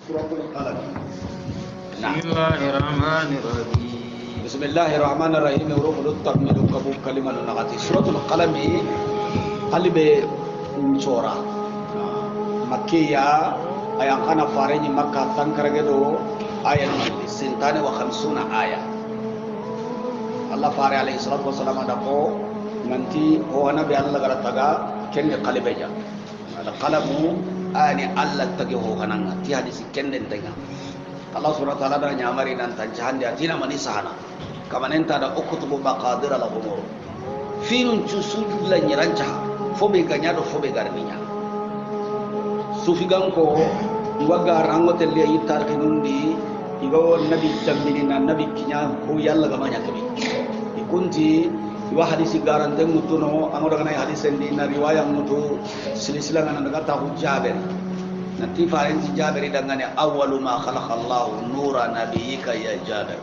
سورة القلم. بسم الله الرحمن الرحيم. بسم الله الرحمن الرحيم. ورب التكمل كبو كلمة نغتي سورة القلم قلب انشورا مكية أيام كان فارني مكة تنكرجدو آية سنتان وخمسون آية. الله فاري عليه الصلاة والسلام دقو nanti oh nabi Allah gara taga kende qalibeja ala qalamu ani Allah tagi ho kananga ti hadisi kende tenga Allah subhanahu wa ta'ala da nyamari nan tanjahandi atina mani sahana kamanenta da ukutubu maqadir al umur finun chusudu la nyirancha fobe ganyado fobe garminya sufi ganko iwaga rangote le yitar kinundi igo nabi tambinina nabi kinya ko yalla gamanya kabi ikunti wa hadisi garante mutuno angoda kana hadisi ndi na riwaya mutu silsila ngana daga ta Jabir nanti faranti Jabir dangane awwalu ma khalaqa Allah nura nabiyyika ya Jabir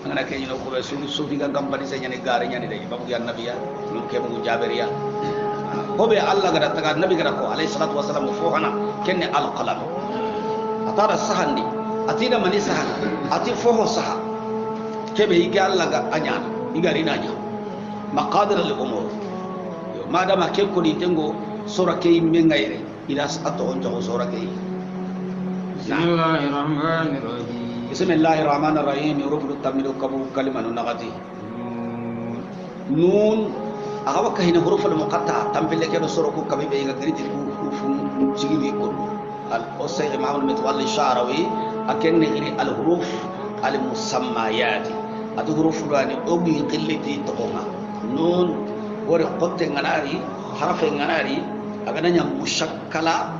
ngana ke yino ko sufi ga kampani senya ne gare nyani dai babu ya nabiya no ke mu Jabir ya ko be Allah ga daga nabi ga ko alayhi salatu wasalam fo hana kenne al qalam atara sahandi atina mani sahan ati fo ho saha ke be igi Allah ga anya igari nanya maqadir al-umur madama ke ko ni tengo sura ke yimme ngayre ila sato on jago sura ke Bismillahirrahmanirrahim. Bismillahirrahmanirrahim. Yuruful tamilu kabu kalimanu nagati nun agawa kahina huruful muqatta tampile ke sura ko kabe be ga griti hurufun jigili ko al usayr ma'amul mitwalli sha'rawi akenne ini al huruf al musammayat atu huruful ani obi qillati taqoma nun wori qotte nganari harafe nganari agananya mushakkala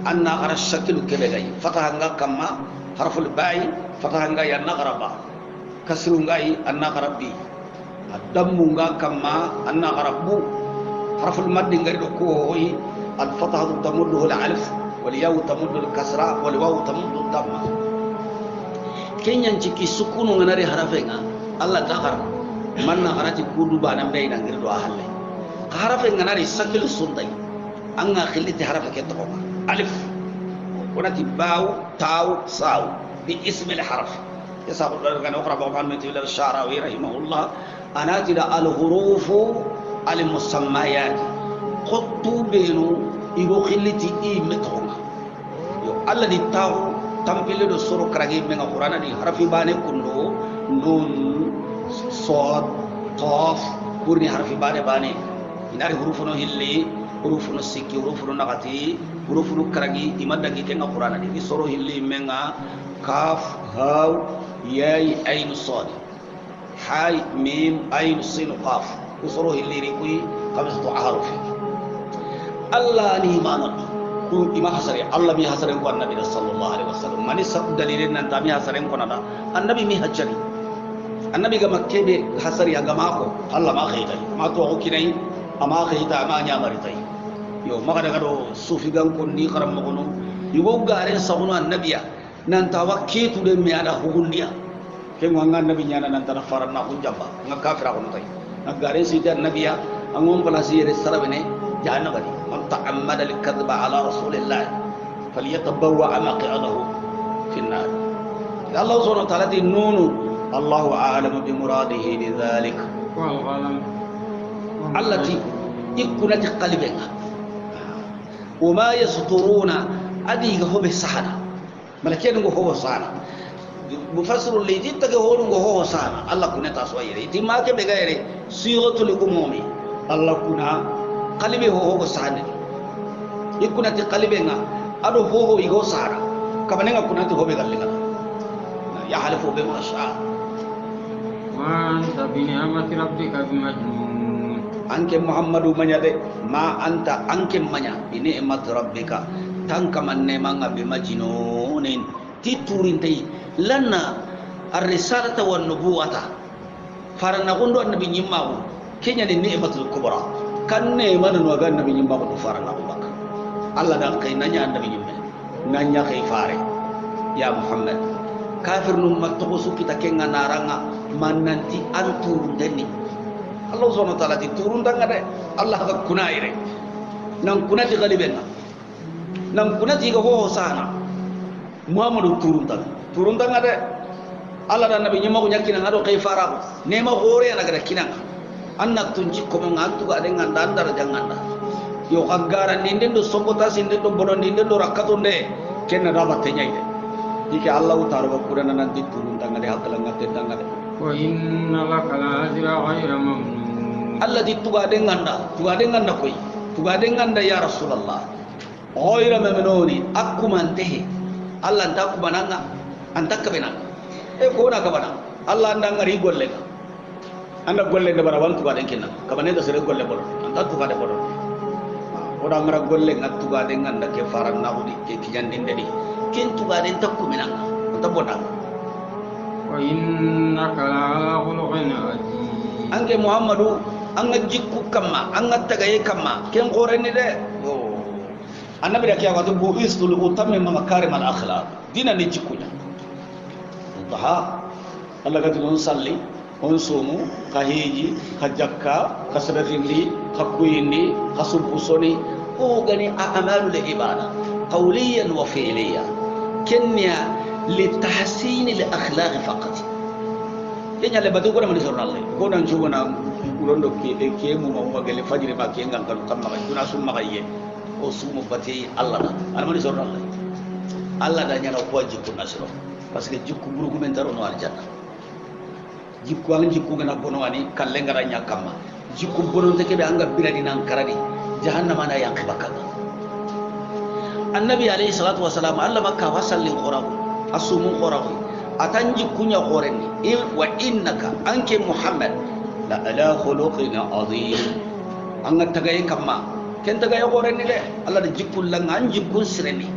anna ara shaklu kebegay fataha nga kama harful ba'i fataha nga ya nagraba kasru ngai anna qarabi adammu nga kama anna qarabu harful mad ngari do ko hoyi al fataha tamuddu al alif wal yaw tamuddu al kasra wal waw tamuddu al damma kenyan ciki sukunu nganari harafe nga Allah dakhar manna arati kudu banam dai nangir do ahalle harafe nganari sakil sundai anga khiliti harafe ke to alif ونأتي باو تاو ساو باسم الحرف يسابق لنا أخرى بوقان من تبيل الشعراوي رحمه الله أنا تلا الحروف المسميات قطو بينو إيغو خلتي إي متغم الذي تاو تنبيل دو سورو كراغي من القرآن دي حرفي باني كنو نون صاد قاف كورني حرفي باني إناري حروفنو هلي huruf no sikki huruf no nagati huruf no karagi imadagi kenga qur'ana di soro hilli menga kaf ha ya ain sad ha mim ain sin qaf soro hilli rikui khamsatu ahruf Allah ni manat ku ima hasari Allah mi hasari ko annabi sallallahu alaihi wasallam mani sab dalilin nan tami hasari ko nada annabi mi hajjari annabi ga makkebe hasari ga mako Allah ma khayta ma to ko kinai ama khayta ama nyamari tay yo maka daga do sufi gan ko ni karam mo no yugo gare sabuno annabiya nan tawakkitu de mi ada hugundiya ke mo nga annabi nyana nan tan faranna ko jabba nga kafira ko tay na gare sita annabiya angom pala sire sarabene janna bari man ta'ammada al kadhba ala rasulillah falyatabawwa maq'adahu fi an-nar Allah subhanahu wa ta'ala di nunu Allahu a'lamu bi muradihi bi dhalik wal qalam allati ikunati qalbika وما يسطرون ادي هو بسحنا ملكين هو سحنا مفسر اللي جيت هو سحنا الله كنا تسويره دي ما كبه غير صيغه العموم الله كنا قلبي هو سحنا يكون تي قلبنا ادو هو يغو سحنا كبنغا كنا تي هو بغلغا يحلف بما شاء وأنت بنعمة ربك بمجنون anke muhammadu manyade ma anta anke manya ini emat rabbika tangka manne manga bi majnunin titurintai lana ar-risalata wan nubuwata farana gondo annabi nyimmawo kenya ni ni'matul kubra kanne man no ga annabi nyimmawo do farana baka Allah dan kay nanya annabi nyimme nanya kay fare ya muhammad kafir num matto kita kenga naranga mananti antur deni Allah subhanahu wa ta'ala turun tanga de Allah ga kunaire nan kunati galibenna nan kunati ga ho sana muhammadu turunta ngade Allah dan nabi nyama ko nyakina ngado kay farabu nema hore na gada kinanga anna tunji ko mo ngantu ga de nganda andar janganda yo kagara ninden do sobota sinde do bono ninden do rakatunde kenna rabate nyayde dike Allah taala ko kurana nanti turunta ngade hakala ngate ngade wa inna laka la ajra ghayra mamnun Allah tuga de nganda koy tuga de nganda ya rasulullah ghayra mamnuni akumantehe Allah ndak bananga antak benanga ko na kabana Allah anda ngari golle anda golle de bara wantu baden kinna kabane da sere golle bol anda tu kade bol oda ngara golle ngattu gade nganda ke faran naudi ke kijandin dedi ken tu gade takku minanga anta boda wa innaka la khuluqin azim ange muhammadu anga jikku kamma anga tagaye kamma ken qoreni de yo annabi da kiya watu bu istul utamme makarim al akhlaq dina ni jikkunya taha Allah kata on salli on somu kahiji kajakka kasrafindi hakuyindi kasubusoni o gani a'malu li ibada qawliyan wa fi'liyan kenya li tahsin al akhlaq faqat kenya le badu ko na mani Allah ko nan jugona urondo ke mu ma bagale fajiri ba ke ngal kan kamma duna summa kayye o sumu bati Allah da almani Allah Allah da nyana ko jikku nasro parce que jikku burugu men taro no aljanna jikku an jikku gana bono ani kalle ngara nyakama jikku bono te kebe anga birani nan karani jahannama na yakbaka annabi alayhi salatu wasalam Allah makka wasalli qurabu asumu qurabu atan jikku nya qoreni wa innaka anke muhammad la ala khuluqin azim anga tagaye kamma ken tagaye qoreni de Allah de jikku lang an jikku sireni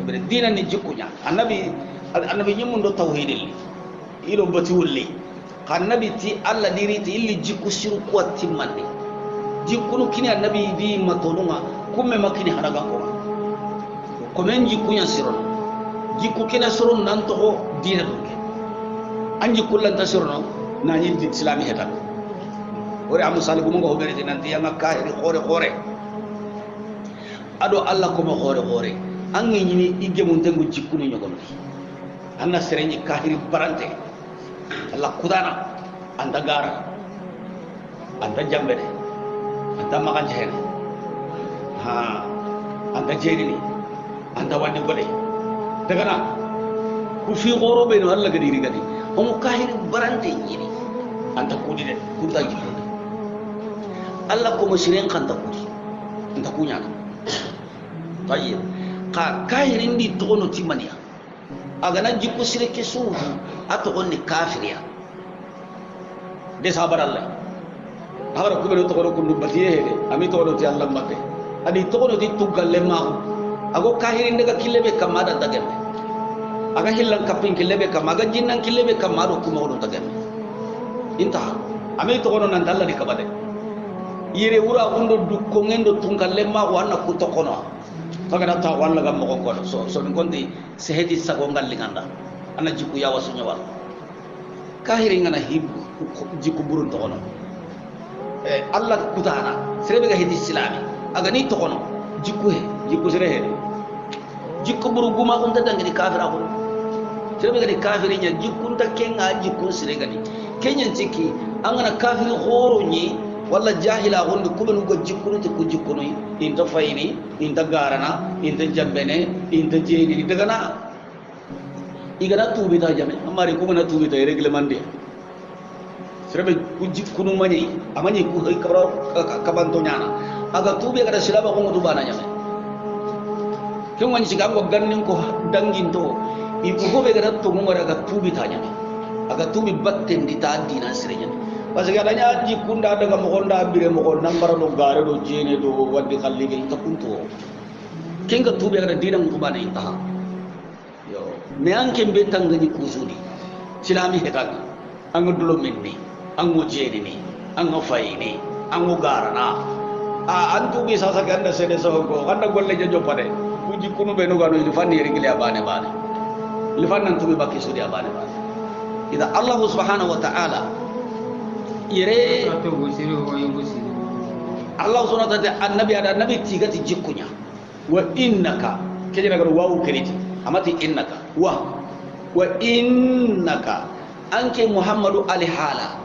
kebe dina ni jikkunya annabi nyimundo tauhidil ilo batiwulli annabi ti Allah diriti illi jikku siru ko timmandi jikkunu kini annabi bi matonunga kumme makini hadaga ko men jikkunya siron jikku kina siron nan to dina dunke anji kullan tasirno na yiddi islami hetan ore amu salibu mo go bereti nanti yanga kahiri khore ado Allah ko mo khore angi nyini igge mun tengu jikkunu nyogono anna serenyi kahiri barante Allah kudana anda gara anda jambere anda makan jehen ha anda jerini anda wandi gode daga na ku fi goro be no Allah gadi rigadi on kahiri barante nyini anda kudi de kuda jikko Allah ko mushirin kan ta kudi anda kunya tayyib ka kahirin di tono timania agana jikko sireke suhu ato onni kafiriya de sabar Allah agara kubero to ko kundu batiye hede ami to do ti Allah mabbe adi to do ti tugalle ma ago kahirin daga kilebe kamada dagemme aga hillan kapin kilebe kamaga jinnan kilebe kamado kuma wodo dagemme inta ami to kono nan dalla di kabade yere wura undo dukko ngendo tungalle ma wanna ku to kono kaga ta walla gam mo ko so ngondi sehedi sago ngallinganda ana jikku ya wasu nyawal kahiri ngana hibu jikku burun to kono Allah kutana serebe ga hedi islami aga ni to kono jikku sere hedi jikku buru guma on ta dangani kafira ko serebe ga kafiri nya jikku ta kenga jikku sere ga ni kenyan ciki an ngana kafiri horo ni walla jahila gonde kubenu go jikkunu te ko jikkunu inta fayni inta garana inta jambene inta jeeni daga na igana tubi ta jame amari ko na tubi ta reglement de serbe ku jikkunu mani amani ku kabra kabanto nyana aga tubi kada silaba ko ngudu bana nyame ken wani siga go gannin ko dangin to ibu ko be kada to ngora ga tubi ta nyame aga tubi batten di ta dina sirenya parce que adanya jikunda daga mo gonda bire mo gon nambara do gare do jene do waddi khallige takunto kenga tubi kada dina mo bana intaha yo me anke be tangani kusudi silami hetaga ango dulo minni ango jeni ni ango fayini ango garana antu bi sasa ganda sede so ko ganda golle jojo pade kuji kunu be no gano fanni rigile abane bane lifannan tubi bakki sudi abane bane ida Allah subhanahu wa ta'ala yere Allah subhanahu wa ta'ala annabi ada nabi tigati jikunya wa innaka kejena garo wawu keriti amati innaka wa innaka anke muhammadu alihala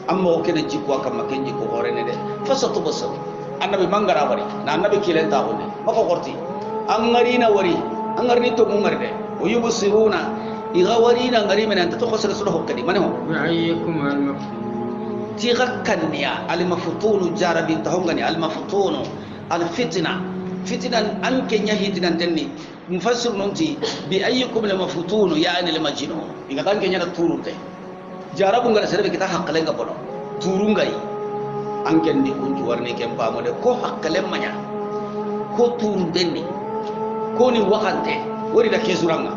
amma kene jikwa kama kenji ko horene de fasatu basar annabi mangara wari na annabi kilen ta wonde mako korti angarina wari angarni to mungarde o yubsiruna iga warina ngari men anta to khosere sulo hokkadi mane ho ayyukum al-maftun tiqakkanniya al-maftun jarabin tahongani al-maftun al-fitna anke nyahidinan tenni mufassir nonti bi ayyukum al-maftun yani al-majnun iga tanke nyana turunte jarabu ngala serbe kita hakkale ngabono turungai anken ni kunju warne kem pamode ko hakkale manya ko turundenni ko ni wakante wori da kesuranga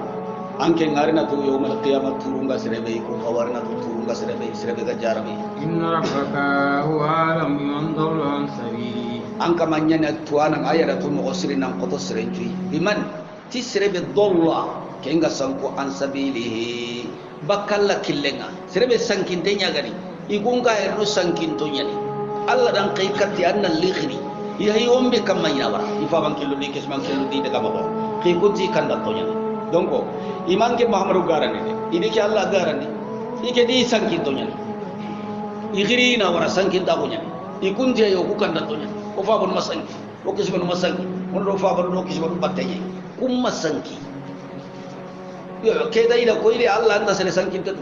anke ngarina tu yawmal qiyamah turunga serbe ko kawarna tu turunga serbe ga jarabi inna rabbaka huwa alam biman dalla an sabili anka manyana tuana ayara tu mo sirina ko to serenji biman ti serbe dalla kenga sanko an sabilihi bakalla killenga serebe sankinte nyagani igunga herno sankinto nyani alla dan kay katti anna likhri yahi ombe kamanya wara ifa bankillo ni kesman kello di daga bako kay kunti kanda to nyani donc imanke muhammadu garani de idike alla garani ike di sankinto nyani ikhri na wara sankinta ko nyani ikunti yo ku kanda to nyani o fa bon masanki o kesman masanki on do fa bon no kesman battaye kum masanki keda ida ko ile Allah anda sele sankinta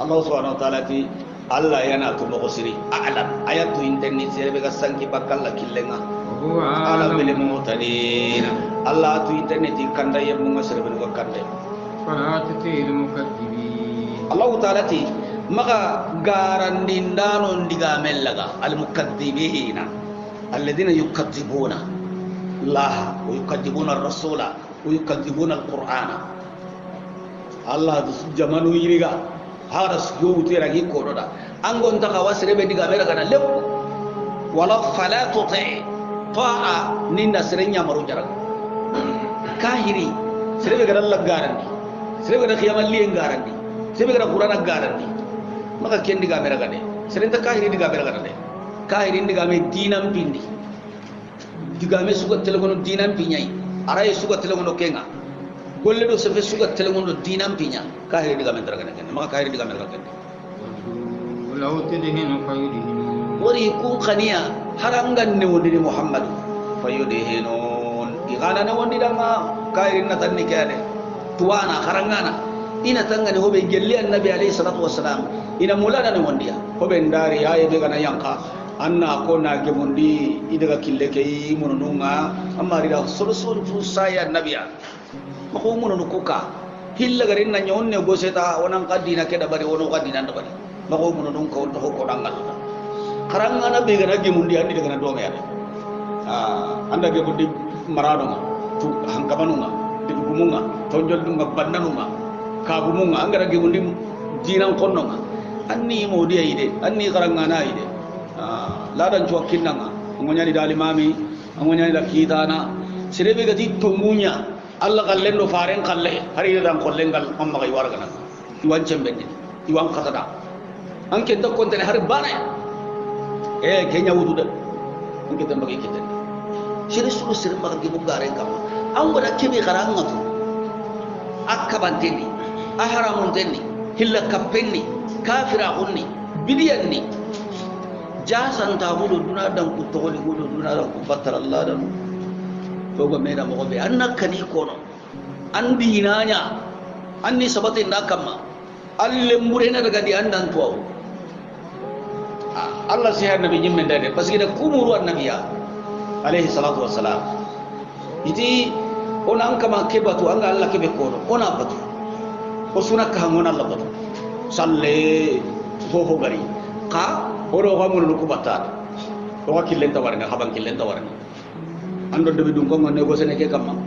Allah subhanahu wa ta'ala ti Allah yana to mo siri a'lam ayatu internet serbe ga sanki bakalla killenga ala bil mu'tadin Allah tu internet kanda yem mo serbe go kande fala tutil mukaththibin Allah ta'ala ti maka garandindano ndiga mellaga al mukaththibina alladhina yukaththibuna Allah wa yukaththibuna ar-rasula wa yukaththibuna al-qur'ana Allah jamanu yiriga haras yowti ragi kododa angon taka wasrebe diga mera kana lepp wala fala tuti ta'a ninda serenya maru jarak kahiri serebe gara Allah garandi serebe gara khiyamal li garandi serebe gara qur'ana garandi maka ken diga mera gane serenta kahiri diga mera gane kahiri diga me dinam pindi diga me sugat telegono dinam pinyai aray sugat telegono kenga golle do sefe suga telemondo dinam pinya kahiri diga mentra kana maka kahiri diga mentra kana law tidhinu fayudhinu wari kun khaniya harangan ne woni muhammad fayudhinun igana ne woni dama kahiri na tanni kade tuwana harangana ina tangane hobe gelli annabi alayhi salatu wassalam ina mulana ne wondiya hobe ndari aye be kana yanka anna ko na gemundi idaga kille kay mununga amari da sulusul fusaya annabiya mako mun no kuka hilla garin nan nyonne go seta wonan kadina ke da bari wono kadina da bari mako mun no ko to ko dangal karanga na be gana ge mundi andi daga do ngaya anda ge mundi marano tu hankamanu de gumunga tonjol dunga bannanuma ka gumunga angara ge mundi dinan konno anni modi ayide anni karanga na ayide ladan cuakinna ngonya di dalimami ngonya di kitana sirebe gati tomunya Allah kallen do faren kalle hari dan kollen gal amma kay warga nan iwan cembende iwan katada anke to kontene har bana kenya wudu de anke tan bagi kiten sire suru sire bagi bugare kam an wada kebe garanga to akabanteni aharamun tenni hilla kappenni kafira hunni bidiyanni jasan ta hudu duna dan ku togoli hudu duna dan ku batar Allah dan fogo meda mo be annaka ni kono andi nanya anni sabati nakama alle murena daga di andan tuwa Allah sai nabi nyimme dade parce que da kumuru annabiya alayhi salatu wassalam iti ona kama kebatu anga Allah kebe kono ona batu o sunaka ngona Allah batu salle ho gari ka oro ga mun ku batat o ga killen tawarna haban killen tawarna ando de dum ko ngone go sene ke kamma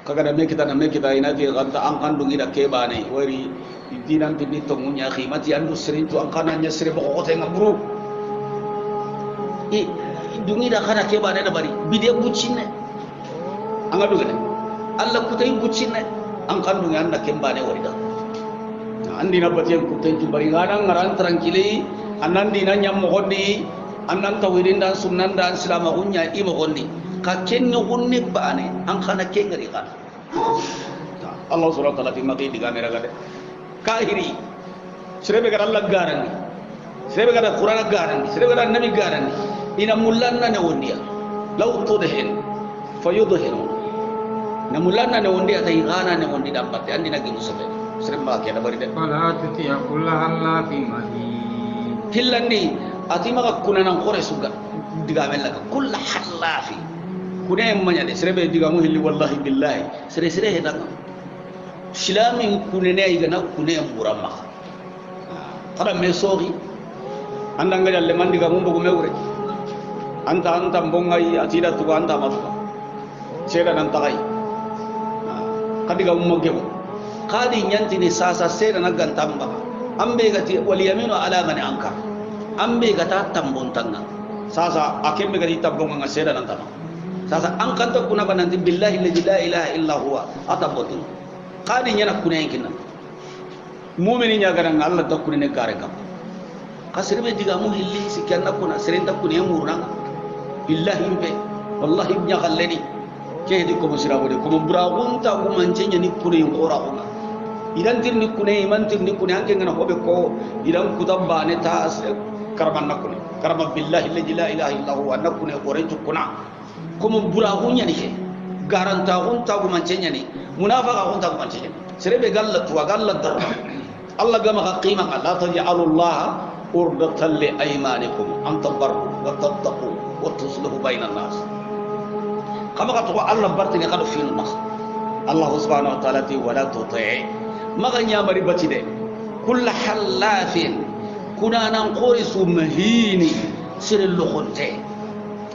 kaga da me kita ina ti ganta an kandu ida ke bane wari dinan ti to munya khimati andu serin to an kananya sere ko ko te ngabru dungi da kana ke bane da bari bide bucine anga dugane Allah ku tay bucine an kandu anda ke bane wari da andi na batien ku tentu bari ngana ngaran tranquille annan dinan nyam mo gondi annan tawhidin dan sunnan dan selama kunya imo gondi ka kenni gunni bane an kana kengari kan Allah subhanahu wa ta'ala ti magi diga mera gade kahiri serebe gara Allah garani serebe gara Quran garani serebe gara nabi garani ina mullanna ne wondiya law tudhin fayudhin na mullanna ne wondiya tay gana ne wondi dambatte andi nagi musabe serebe ma kena bari de fala tuti kullu halafi mahin hillandi atima ka kunanan qore suga diga mella kullu halafi kune manya de serebe diga mu hilli wallahi billahi sere sere hedanga silamin kunene ay gana kune murama kada me sogi anda ngal le mandi ga mumbo mewre anta mbongai atida tu anta matuka seda nan tagai kadi ga mummo gebo kadi nyanti ni sasa seda na gantamba ambe gati wal yaminu ala man anka ambe gata tambontanga sasa akembe gati tambonga seda nan tama sasa an kanta kuna bananti billahi la ilaha illa huwa atabotu kadi nyana kuna yankin mu'mini nya garan Allah ta kuna ne kare kam kasirbe diga mu hilli sikanna kuna serenta kuna yamurna billahi be wallahi nya khallani ke di ko musira wode ko buragun ta ko mancenya ni kuna yin qora kuna idan tirni kuna iman tirni kuna hanke ngana hobe ko idan kutamba ne ta karman nakuna karma billahi la ilaha illa huwa nakuna qorentu kuna ko buragun nya ni ke garanta unta ko mancenya ni munafaqa unta ko mancenya serebe gallatu wa galladar Allah gama qima la taj'alu Allah urdatan li aymanikum an tabarru wa tattaqu wa tuslihu bainan nas kama ka to Allah bartini kadu fil mas Allah subhanahu wa ta'ala ti wala tuti maganya mari batide kull halafin kunana qorisu mahini siril lukhunte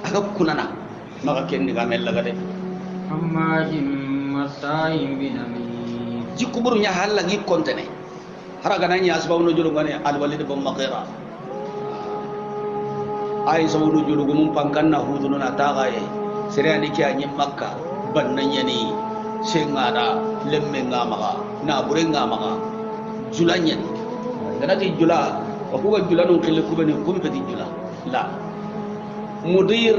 aga kunana maga kenni ga mel laga de amma jimmatain binami jikuburu nya halla gi kontene haraga nanya asbabu nujul ngane al walid bin maqira ay sabu nujul gum pangkanna hudun na tagaye sirani kiya nyi makka bannan yani sengada lemme ngamaga na bure ngamaga julanya ganati jula ko ko jula non khille ko bani kumpeti jula la mudir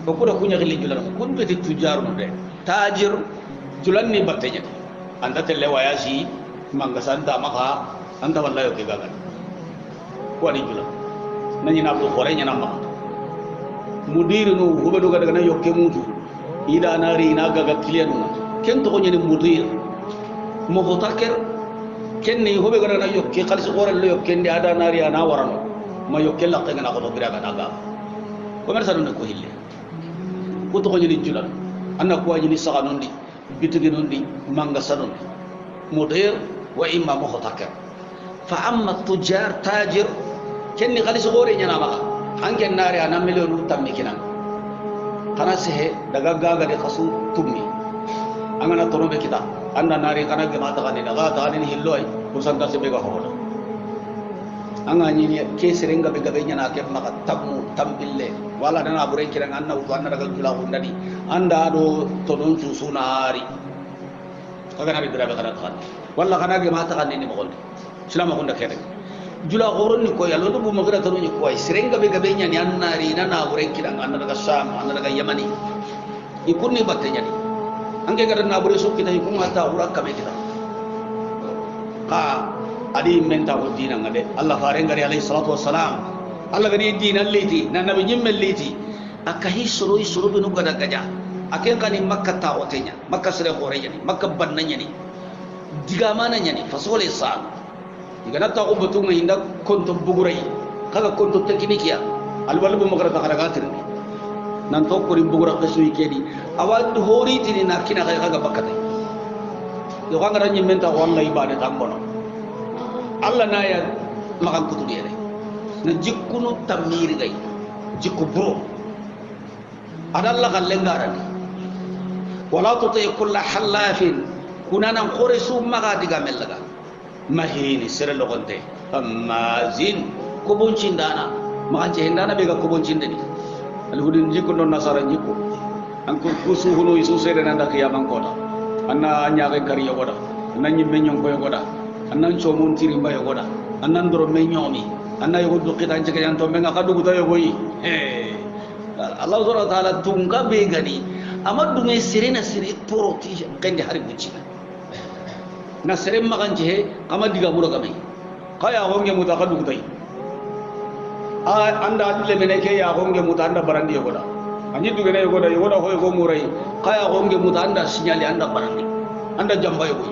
ko ko kunya khille jula kumpeti tujar no de tajir julan ni battenya anda telle wayasi manga santa maka anta wallahi ke gagal ko ani jula nani na ko khore nyana ma mudir no hobe do daga na yokke mutu ida nari na gaga kliyanu ken to nyani mudir mo hotaker ken ni hobe gara na yokke khalis khore lo yokke ndi ada nari ana warano ma yokke la tanga na ko bira ga naga ko mer sanu ko hille ko to nyani jula anna ko nyani saga nondi bitigi nondi manga sanon mudir wa imma mukhtakir fa amma tujar tajir kenni khalis gore nyana maka anken nari ana milionu tammi kinan kana sehe daga gaga de khasu tummi angana torobe kita anda nari kana ge mata kana daga ta ni hilloy kusanta sebe ga hoda anga ni ke serenga be gabe nyana ke maka tamu tambille wala dana bure kiran anna ubanna daga jula hundadi anda do tonon susunari kaga nabi dirabe kana kan walla kana ge mata kan ni mo golde silama ko ndakere jula goron ni ko yallo do bu magara tanu ni ko ay serenga be gabe nyani annari nana bure kiran anna daga sham anna daga yamani ikunni batte nyani ange gara na bure so kita ikun mata ura kame kita ka adi menta ko dina ngade Allah farengari alayhi salatu wassalam Allah gani dina liti na nabi nyimme liti akahi suru suru binu gada gaja aken kani makka ta otenya makka sere hore yani makka bannanya ni diga mana nyani fasole sa diga nata ko betu nginda konto bugurai kaga konto teknikia alwalu bu magara ta kala gatir nan to ko rim bugura kasu ikedi awad hori tini nakina kaga bakata yo kanga ranyi menta wallahi bane tambono Allah na ya makan kutu dia na jikunu tamir gai jikku bro adalla kallengaran wala tuti kullu halafin kunana qorisu maga diga mellaga mahini sere logonte amma zin kubuncindana maga cendana bega kubuncindeni alhudin jikku non nasara jikku anko kusu hunu isu sere nanda kiyaman kota anna nyaage kariya goda anna nyimme nyon ko goda annan comun tiri mbayo goda annan doro me nyomi anna yogo do kitan jeke yanto menga kadu guta yogo yi Allah subhanahu wa ta'ala tunga be gani amadu me sirena sire toroti kende hari buci na sire maganje he kama diga muro kame kaya honge mutakadu kutai anda adle meneke ya honge mutanda barandi yogoda anyi dugene yogoda hoy go murai kaya honge mutanda sinyali anda barandi anda jamba yogoy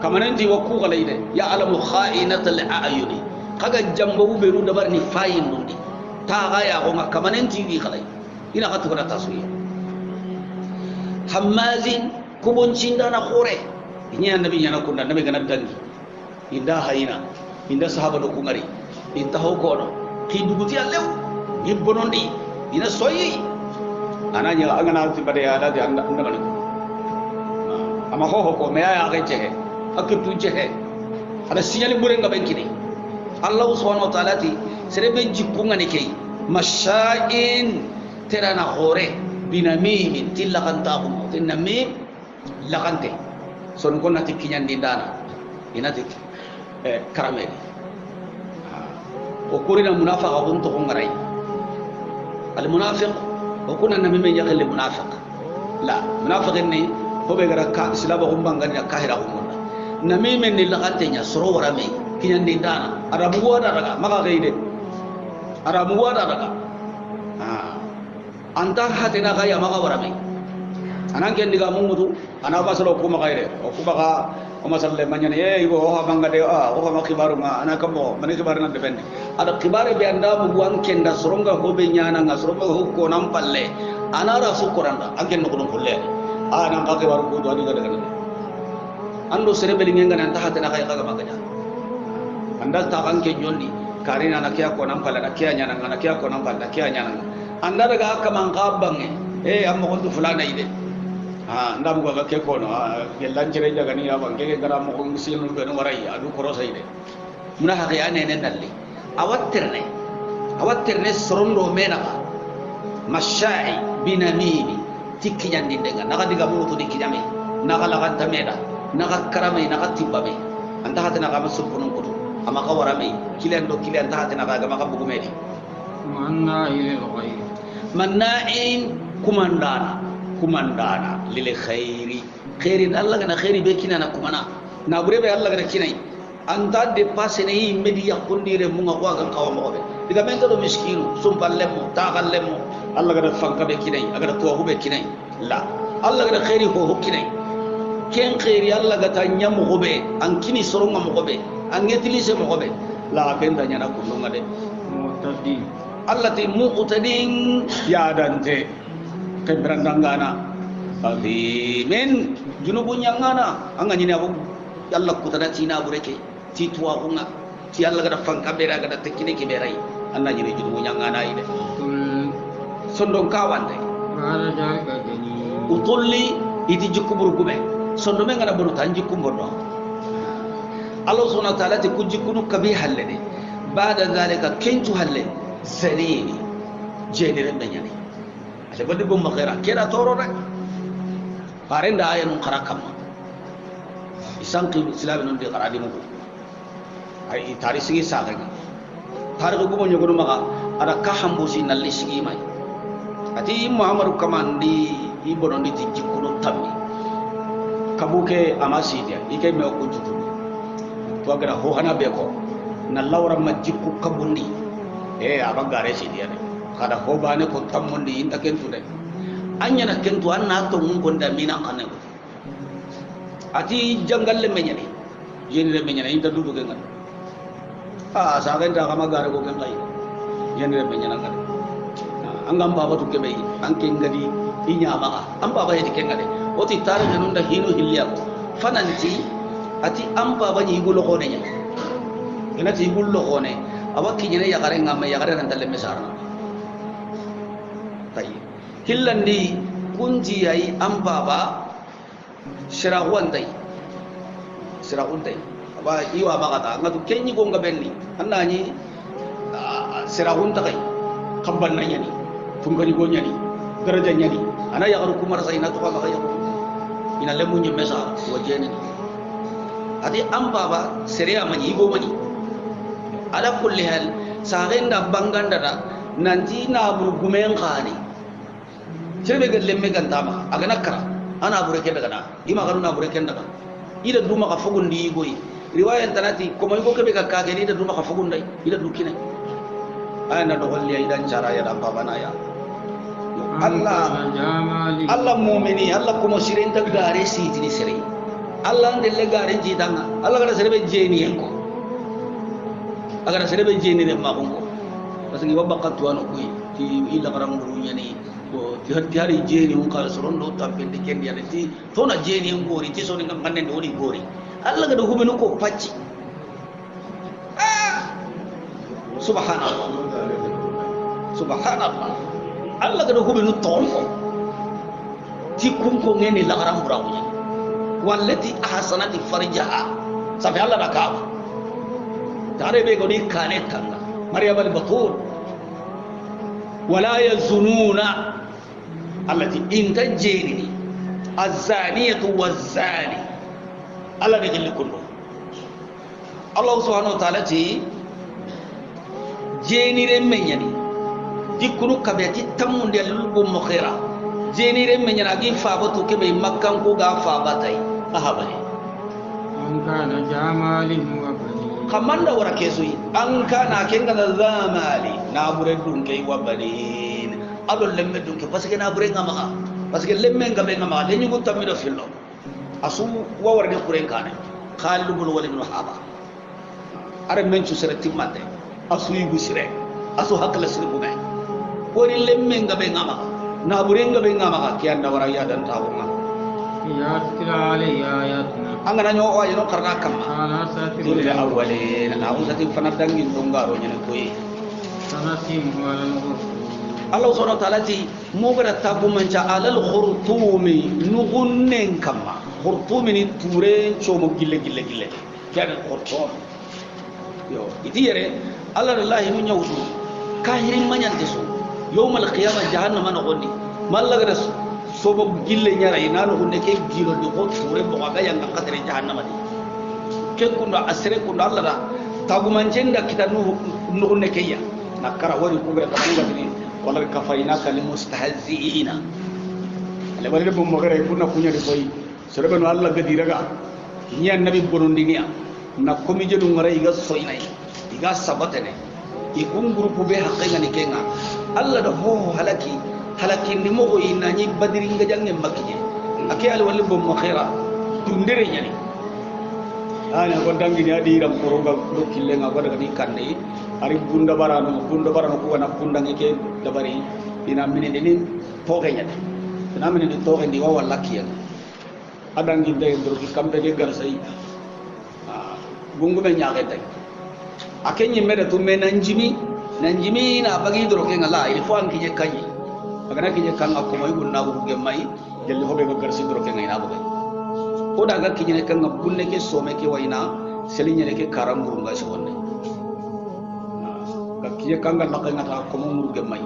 kamananti wakku galaide ya alamu kha'inatul a'yuni kaga jamba bu beru dabar ni fayin nundi ta gaya honga kamananti wi galai ina hatu kana taswiya hammazin kuboncinda na khore inya nabi nyana kunda nabi gana dangi inda hayina inda sahaba do kungari inta hokono kiduguti allew yibbonondi ina soyi ananya angana tibade ada di anda bani ama ho ko me ya ga jehe akitu jehe ada sinyali burenga benkini Allah subhanahu wa ta'ala ti serebe jikunga ni kay mashain terana hore binamim tilakantahum tinamim lakante son ko nati kinyan dindana inati karameli وكورنا منافق أبون تقوم غري المنافق وكنا نميم يقل المنافق لا منافق إني هو بيجرا سلابه هم بانغاني كاهرا هم نميم إني لقاتني سرو ورامي كنا ندانا أراموا دارا ما غيره أراموا دارا أنت هاتنا غايا ما غورامي أنا كن دعامو مدو أنا باسلو كوما غيره كوما masalle manyane ibo ha bangade o ma kibaru ma ana kamo mani kibaru na depende ada kibare be anda bu wan kenda soronga ko be nyana nga soronga ho ko nam palle ana rasu koranda anken no ko kulle ana ka kibaru ko do adi ga daga ando sere be linga nan ta hatana kay kaga maganya anda ta kan ke nyondi karina na kiya ko nam palle na kiya nyana na kiya ko nam palle kiya nyana anda daga haka man qabange amma ko fulana ide ndam go ke ko no gelan jere jaga ni abang ke gara mo ko sinu be no marai adu korosa ide muna ha ya ne nalli awattirne sorondo mena mashai binamimi tikkiyan dindenga naga diga mutu dikkiyame naga laganta meda naga karame naga tibbame anta hatana ga masupunun kutu ama ka warame kilen do kilen ta hatana ga maka bugu medi manna'in kumandana lil khairi khairin Allah gana khairi be kinana kumana na burebe Allah gana kinai anta de passe ne medi yakundire munga ko ga kawamo be diga mento do miskinu sumpallemo taqallemo Allah gana fanka be kinai agada to hube kinai la Allah gana khairi ho kinai ken khairi Allah gata nyam hobe an kini soronga mo hobe an ngetilise mo hobe la benda nyana kununga de mu'tadin Allah ti mu'tadin ya dante keberandangana abi men junubun yang ngana angani ni abu Allah kutada cina bureke ti tuwa kunga ti Allah gada fangka bera gada tekine ke berai anna jini junubun yang ngana ide sondong kawan de utulli iti jukubur gume sondo men ngana bono tan jukumbor do Allah subhanahu wa ta'ala ti kujikunu kabi halle de ba'da zalika kentu halle sarini jenere benyani ase badi bom makera kera toro rek parenda ayanu karakam isanki islam non de karadi mu ay tari sigi saga tari ko mo nyogo maka ada kahambo si nalli sigi mai ati muhammadu kamandi ibono ndi jikkuno tammi kabuke amasi dia ike me ko jutu to agara ho hana be ko na lawra majikku kabundi abagare si dia kada ko bane ko tammundi inta kentu de anya na kentu anna to mun gonda mina kanne ati jangalle menyani yenire menyani inta dudu gengal saga inta kama gare ko gengal yenire menyana ngade angam baba to kebe anke ngadi inya ma am baba hedi kengade oti tare nunda hinu hilya ko fananti ati am baba ni gulo ko ne ina ti gulo ko ne awaki nyene ya gare ngam ya gare nan dalle mesarna tayi hillandi kunji yayi am baba shirahuan dai aba iwa bagata ngatu kenyi gonga benni annani shirahun takai kabban nan yani tungani gonya ni daraja nyani ana ya garu kumar sai na to ba ya ina lemu nyi mesa wajene adi am baba sere amani igo mani ala kulli hal sagenda banganda da nanti na burgumen khani serbe galle me gandama aga nakara ana bureke daga na ima garu na bureke daga ida duma ka fogundi goyi riwayan tanati ko moy ko kebe ka kage ida duma ka fogundai ida dukine ana do holli ida cara ya da babana ya Allah mu'mini Allah ko mo sirin ta gare sitini sere Allah ndelle gare jitanga Allah kada serbe jeni en ko agara serbe jeni re ma ko parce que wabba katwano koy ti illa garam burunya ni ko ti hari jeni on kala sorondo tampende kendi ya ti to na jeni en gori ti so ni ngande do ni gori Allah kada hubenu ko pacci subhanallah subhanallah Allah kada hubenu ton ko ti kun ko ngeni la garam burawnya wallati ahsanati farjaha safi Allah da ka tare be godi kane tanga maryam al-batul wala yazununa allati intajini az-zaniyatu waz-zani Allah de gilli kullu Allah subhanahu wa ta'ala ti jeni re menyani dikunu kabeti tamunde lulbu mokhira jeni re menyana gi fabatu ke be makkan ko ga fabatai ahabare an kana jamalin wa bani kamanda wara kesui an kana kenga da zamali na bure dun kai wa bani adol lemme dun ke parce que na bure ngama parce que lemme ngabe ngama de nyugo tamido fillo asu wawar de kuren kane khalibul walid no haba are men ci sere timate asu yugo sire asu hakla sire bu may wori lemme ngabe ngama na bure ngabe ngama ke anda wara ya dan tawunga ya tira alayya ayatuna angana nyo o yino karna kamma ana satir dole awwalin na usati fanadangin dongaro nyene koyi sanasim walal ghurtum Allah subhanahu wa ta'ala ti mogara tabu manca alal khurtumi nugunnen kamma khurtumi ni ture chomo gille kana khurtum yo iti yere Allah wallahi nu nyawdu kahirin manyante so yawmal qiyamah jahannama no gonni mallaga sobo gille nyara ina no hunde ke giro di ko ture bo ga yang qadre jahannama di ke kundo asre kundo Allah da tabu manjenda kita nu hunde ke ya nakara wori kubra tabuga ni wala kafainaka limustahziina ale wala bo mogare kunna kunya de boy serebe no Allah gadiraga ni annabi bonondinia na komi jedu ngara iga soinai iga sabatene ikun grupu be haqqinga ni kenga Allah da ho halaki ni mo ina ni badiringa jange makije ake al wala bo mokhira tundere nyani ana ko dangi ni adira poroga do killenga ko daga ni kanne ari bunda barano ko wana kundangi ke dabari ina minene ni togenya ina minene togendi wa walla kiya adangi de ndro ki kambe ge gar sai gungu me nyaage tay akenyi meda to me nanjimi na bagi dro ke ngala il fo anki je kanyi agana ki je kanga ko moy gunna bu ge mai jelli hobe ga gar sai dro ke ngai na bu ko daga ki je kanga bunne ke some ke waina selinya ke karamburu ga wonne kiye kanga nakanga ta ko mumur gemay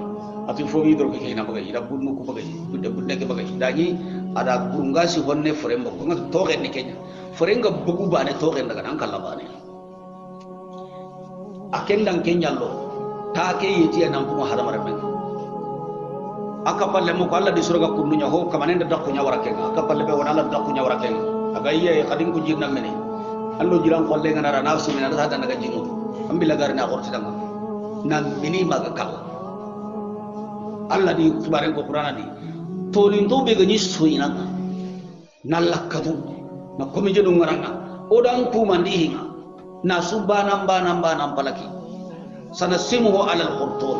ati fo wi dro ke ina bagay ida bunnu ko bagay budde ke bagay dañi ada burunga si honne forembo ko ngat toge ni kenya forenga bugu bane toge daga nan kala bane akendang kenya lo ta ke yiti nan ko haramare men aka palle mo ko alla di surga kundunya ho kamane da ko nyawara kenga aka palle be wona alla da ko nyawara kenga aga ye kadin ko jirna mene allo jiran ko le ngana nafsu min ada ta daga jimu ambila garna ko tidanga na mini maga kala Allah di subhanahu ko Qur'an di tolin to be gani soina na lakatu na komi jedu ngaranga odan ku mandi hinga na subhana banam palaki sana simuhu alal qurtun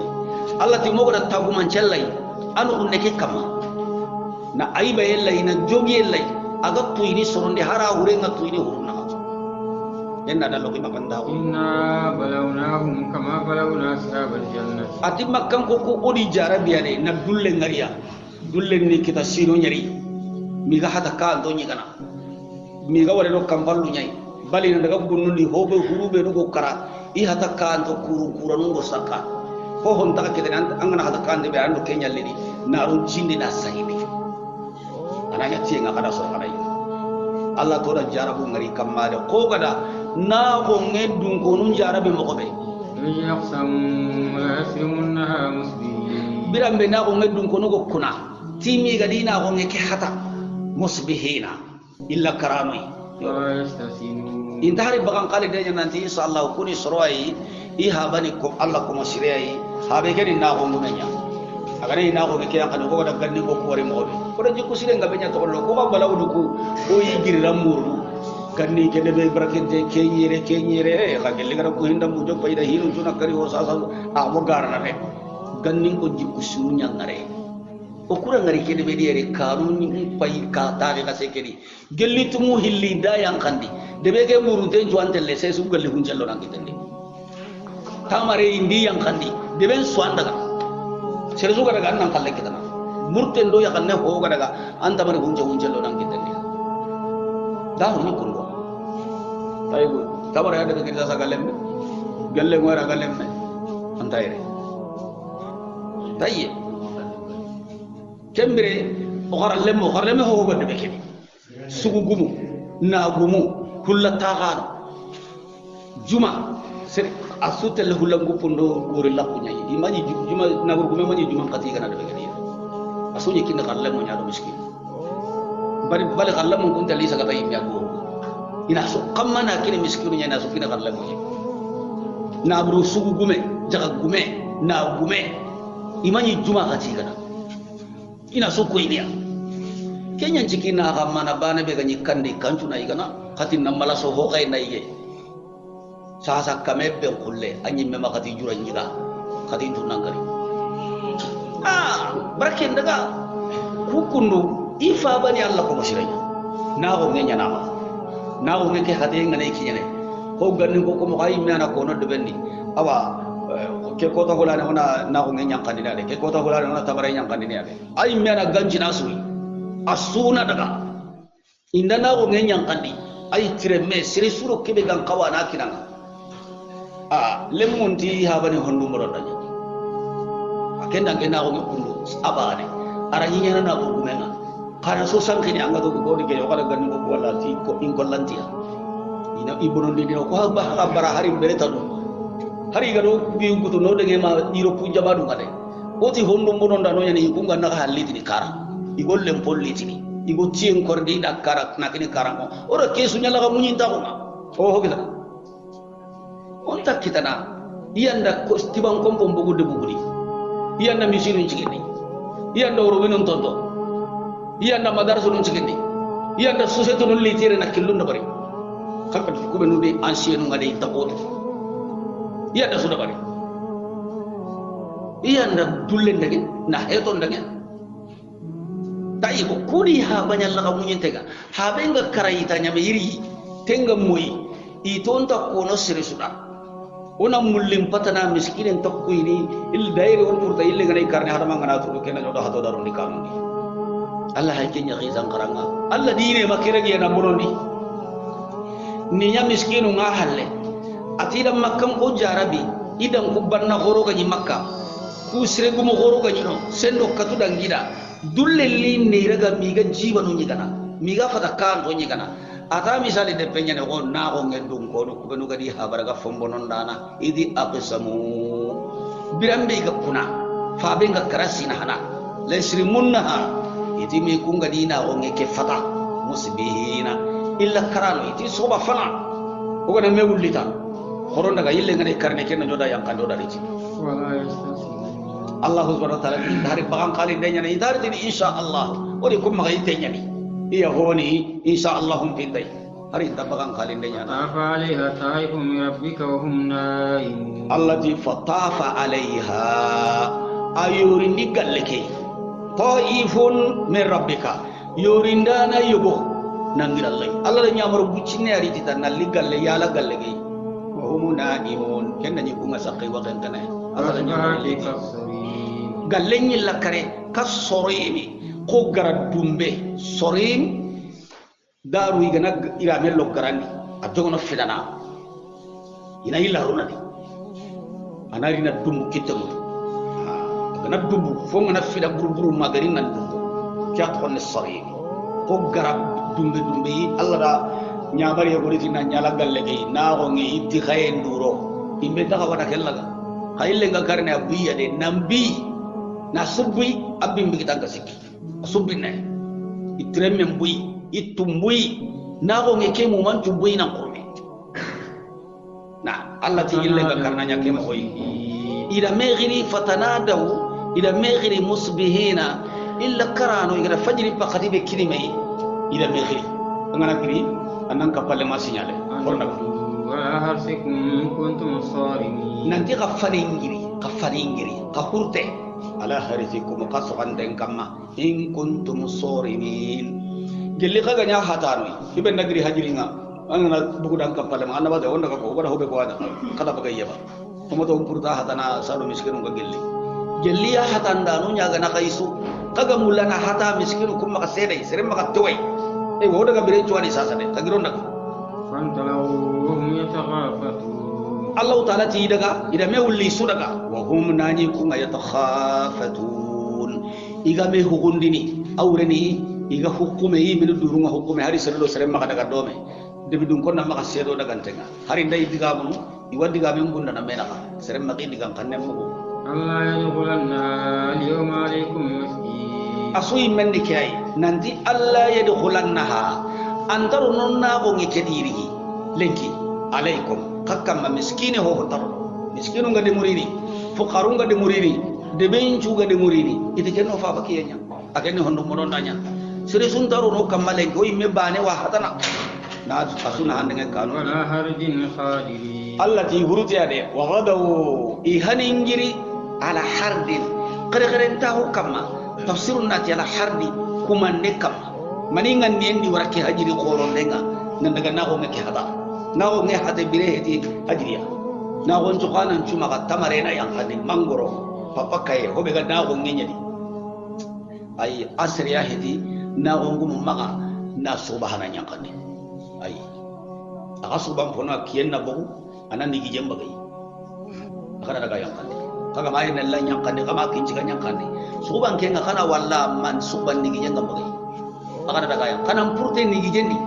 Allah ti mogo da taguman cellai anu unneke kama na aiba yellai na jogi yellai aga tuini soronde hara hurenga tuini huruna enna dallo ki makanda inna balawnahum kama balawna ashabal jannah ati makkan ko odi jarabiya ne na dulle ngariya dulle ni kita sino nyari mi ga hata ka do nyigana mi ga wala do kamballu nyai bali na daga gunnu ni hobe hurube no go kara i hata ka to kuru no go saka ho hon ta ke dan angana hata ka ande be ando kenya leni na ron jindi na sahibi ananya tienga kada so kada Allah to da jarabu ngari kamma de ko gada na ko ngedun ko nun jarabe mo ko be ليقسموا ويسرمنها مسبحين biram be na ko ngedun ko no kuna timi gadi na ko ngeke hata musbihina illa karanoi ويستسلمون intahari bakan kali de nanti insyaallah kuni soroi i habani ko Allah ko masirei habe gani na ko ngunanya agane na ko ke kan ko da ganni ko ko re mo ko da jikku sire ngabe nya to ko ba balawdu ko o yi girram muru ganni ke de be barakente ke nyere ka gelle gara ko hinda mu jog payda hinu tuna kari o sa a mo garana re ganni ko jikku suru nya ngare o kura ngari ke de be dire karu ni pay ka tare ka sekeri gelli tumu hilli da yang kandi de be ke muru ten juante le se su galle hunjallo nan kitende tamare indi yang kandi de ben swanda sere suka daga annan kalle kitana murten do ya kanne ho ga daga anta mare hunjallo nan kitende da ni kunwa tayigo tabara ya daga kirsa sa galle ngora galemme antayre tayye kembere o xarlemme ho go de bekeni sugu gumu na gumu kulla taxano juma sere asutel hulangu pundo gore lakku nyai imani juma na gumu mani juma khati kana de bekeni asunyi kin xarlemme nyaado miskin bali xarlemme kun tali saga tay mi ago ina so kamana kini miskinu nyana so kina xarlemme na buru sugu gume jaga gume na gume imani juma khati kana ina so ko idia kenya cikina ga mana bana be ganyi kandi kancu na igana khatin namala so ho kay na iye sasa kamebe kulle anyi mema khati jura nyiga khati tunangari baraken daga kukundu ifa bani Allah ko masiranya na ho ngenya na ho ngeke khati ngane kinyane ko ganni ko mo kay mena ko no de bendi awa ke kota hulane ona na ko ngenya kandina de ke kota hulane ona tabare nyang kandina de ay mena ganji nasui asuna daga inda na ko ngenya kandi ay tire me sire suro kebe gan kawana kinanga lemonti habani hondu moro danya akenda ngena ko kundu abane aranyinya na ko gumenga kana so sankini anga to ko dige ko ganni ko wala ti ko in kollantiya ina ibono ndi ko ba bara hari bereta do hari garo bi ngutu no dege ma diro punja badu ngade oti hondo mbono ndano nyani ikunga na haliti ni kara igolle mpolliti ni igo tien kordi da kara nakini karango ora kesu nyala ga munyi ta ko o hogida on takitana iyanda ko stiban kompo mbogo de buguri iyanda misinu cikini iyanda oro winon tonto iyanda madarso non cikini iyanda société non litere na killu ndabari kakka ko be nudi ancien ngade taboto iyanda sudah bari iyanda dulle ndage na heto ndage tayi ko kudi ha banyal la kamunyen tega ha benga karayita nyame yiri tenga moyi itonta kono sire suda ona mullim patana miskinen tokku ini il daire on murta ille ganay karne hadama ngana to kena jodo hado daru ni kamundi Allah hay kenya khizan karanga Allah dine makira gi na murondi ni nya miskinu nga halle atida makkam ko jarabi idan ku banna horo ganyi makka ku sire gumo horo ganyi no sendo katu dangida dulle li ne raga miga jibanu nyigana miga fata kan to nyigana ata misali de penyane ko na ko ngedum ko no ku benu gadi habaraga fombonon dana idi aqsamu birambe ga kuna fa be ga karasina hana lesri munnaha idi me ku ngadi na ko ngeke fata musbihina illa karano idi soba fana ko na me wullita horon daga yille ngane karne ken joda yang kan joda rici wala yastaslimun Allah subhanahu wa ta'ala dari bakan kali denya ni dari tin insyaallah ori kum magai denya ni iya honi insyaallah hum pintai hari ta bakan kali denya na tafa alaiha taifun min rabbika wa hum naimun allati fatafa alaiha ayurin digalleke taifun min rabbika yurindana yugo nangirallai Allah da nyamar bucine ari titan naligalle yala gallege hum naimun kenna ni kunga sakai wa kan kana Allah nyamar gallenyi lakare ka sorimi ko gara dumbe sorim daru igana ira mello garani ajogono fidana ina illa runadi anari na dumbu kitamo agana dumbu fo ngana fida buru magari nan dumbu kya tonne sorimi ko gara dumbe Allah da nyabari ya goriti na nyala galle ge na go ngi itti khaye nduro imbe daga wada kellaga hayle nga karne abiya de nambi na subbi abim bi kitanga sikki subbi ne itremme mbui itumbui na go ngeke mu man tumbui nan kurme na Allah ti ille nga karnanya ke mo ida meghiri fatanadaw ida meghiri musbihina illa karano ida fajri faqadi be kirimai ida meghiri ngana kiri anan kapalle ma signale orna harsikum kuntum sarimin nanti kafaringiri kahurte ala harisikum qasran den kamma in kuntum sarimin gelli kaga nya hatanu ibe nagri hajiringa angana bugu dan kapalle ma anaba de onda ko wada hobe ko wada kala baga yeba kuma to purta hatana salo miskinu ga gelli ya hatanda no nya ga na kaisu kaga mulana hata miskinu kuma ka sedai sere maka toy e woda ga bire cuani sasa de kagironda فانطلقوا يتخافتون Allah Ta'ala ti daga ida me wulli su daga wa hum nani kunga yatakhafatun iga me hukundini awreni iga hukume yi min durunga hukume hari serdo sere maka daga dome debi dun konna maka sedo daga tenga hari ndai diga mun iwa diga men bunda na menaka sere maki diga kanne mu Allah yadkhulanna al-yawma alaykum miskin asui menni kai nanti Allah yadkhulannaha antaru nonna ko ngikediri lenki alaikum kakkamma miskine ho taro miskinu ngade murini fuqaru ngade murini de benchu ngade murini ite kenno fa bakiyanya akene hondo monondanya sire sun taro no kammale ko imme bane wa hatana na asuna hande kanu wala harjin khadiri allati huruti ade wa ghadaw ihaningiri ala hardin qare tahu kamma tafsirun nati ala hardi kumande kamma maningan niendi warake hajiri qoron denga nan daga na ko ngeke hada na ko nge hade bire hedi hajiriya na ko ncukanan cuma ka tamare na yang hadi mangoro papa kaye hobe ga na ko ngenyadi ay asriya hedi na ko ngum maga na subhana nyankani ay aka subhan pona kiyen na bogu anan digi jemba gai akana daga yankani kaga mai na lan yankani kama kinci kan yankani subhan kenga kana walla man subhan digi jenga bagai akana daga yang kana purte digi jendi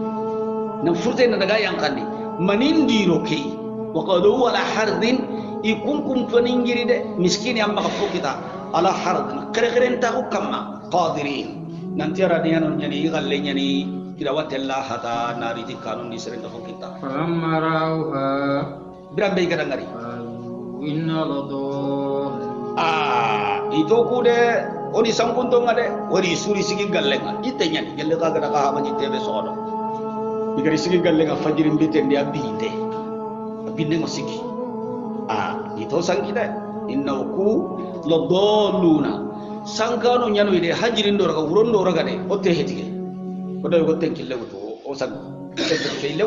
na furte na daga yankani manindiro kei waqadu wala hardin ikunkum faningiri de miskini amma ka fukita ala hardin kere ta hukama qadirin nanti radiyan nyani galle nyani kira watella hata nari di kanun ni seren ka fukita falamma rauha birambe kada ngari inna lador itu kude oni sangkunto ngade wari suri sigi galle nga ite nyani galle ka kada ka hamanyi tebe sodo igari sigi galle nga fajirin biten dia bite binde ngosiki itu sangkida innaku ladalluna sangkano nyanu ide hajirin do raga wuron do raga de otte hetige odo go tenkille wuto o sang tenkille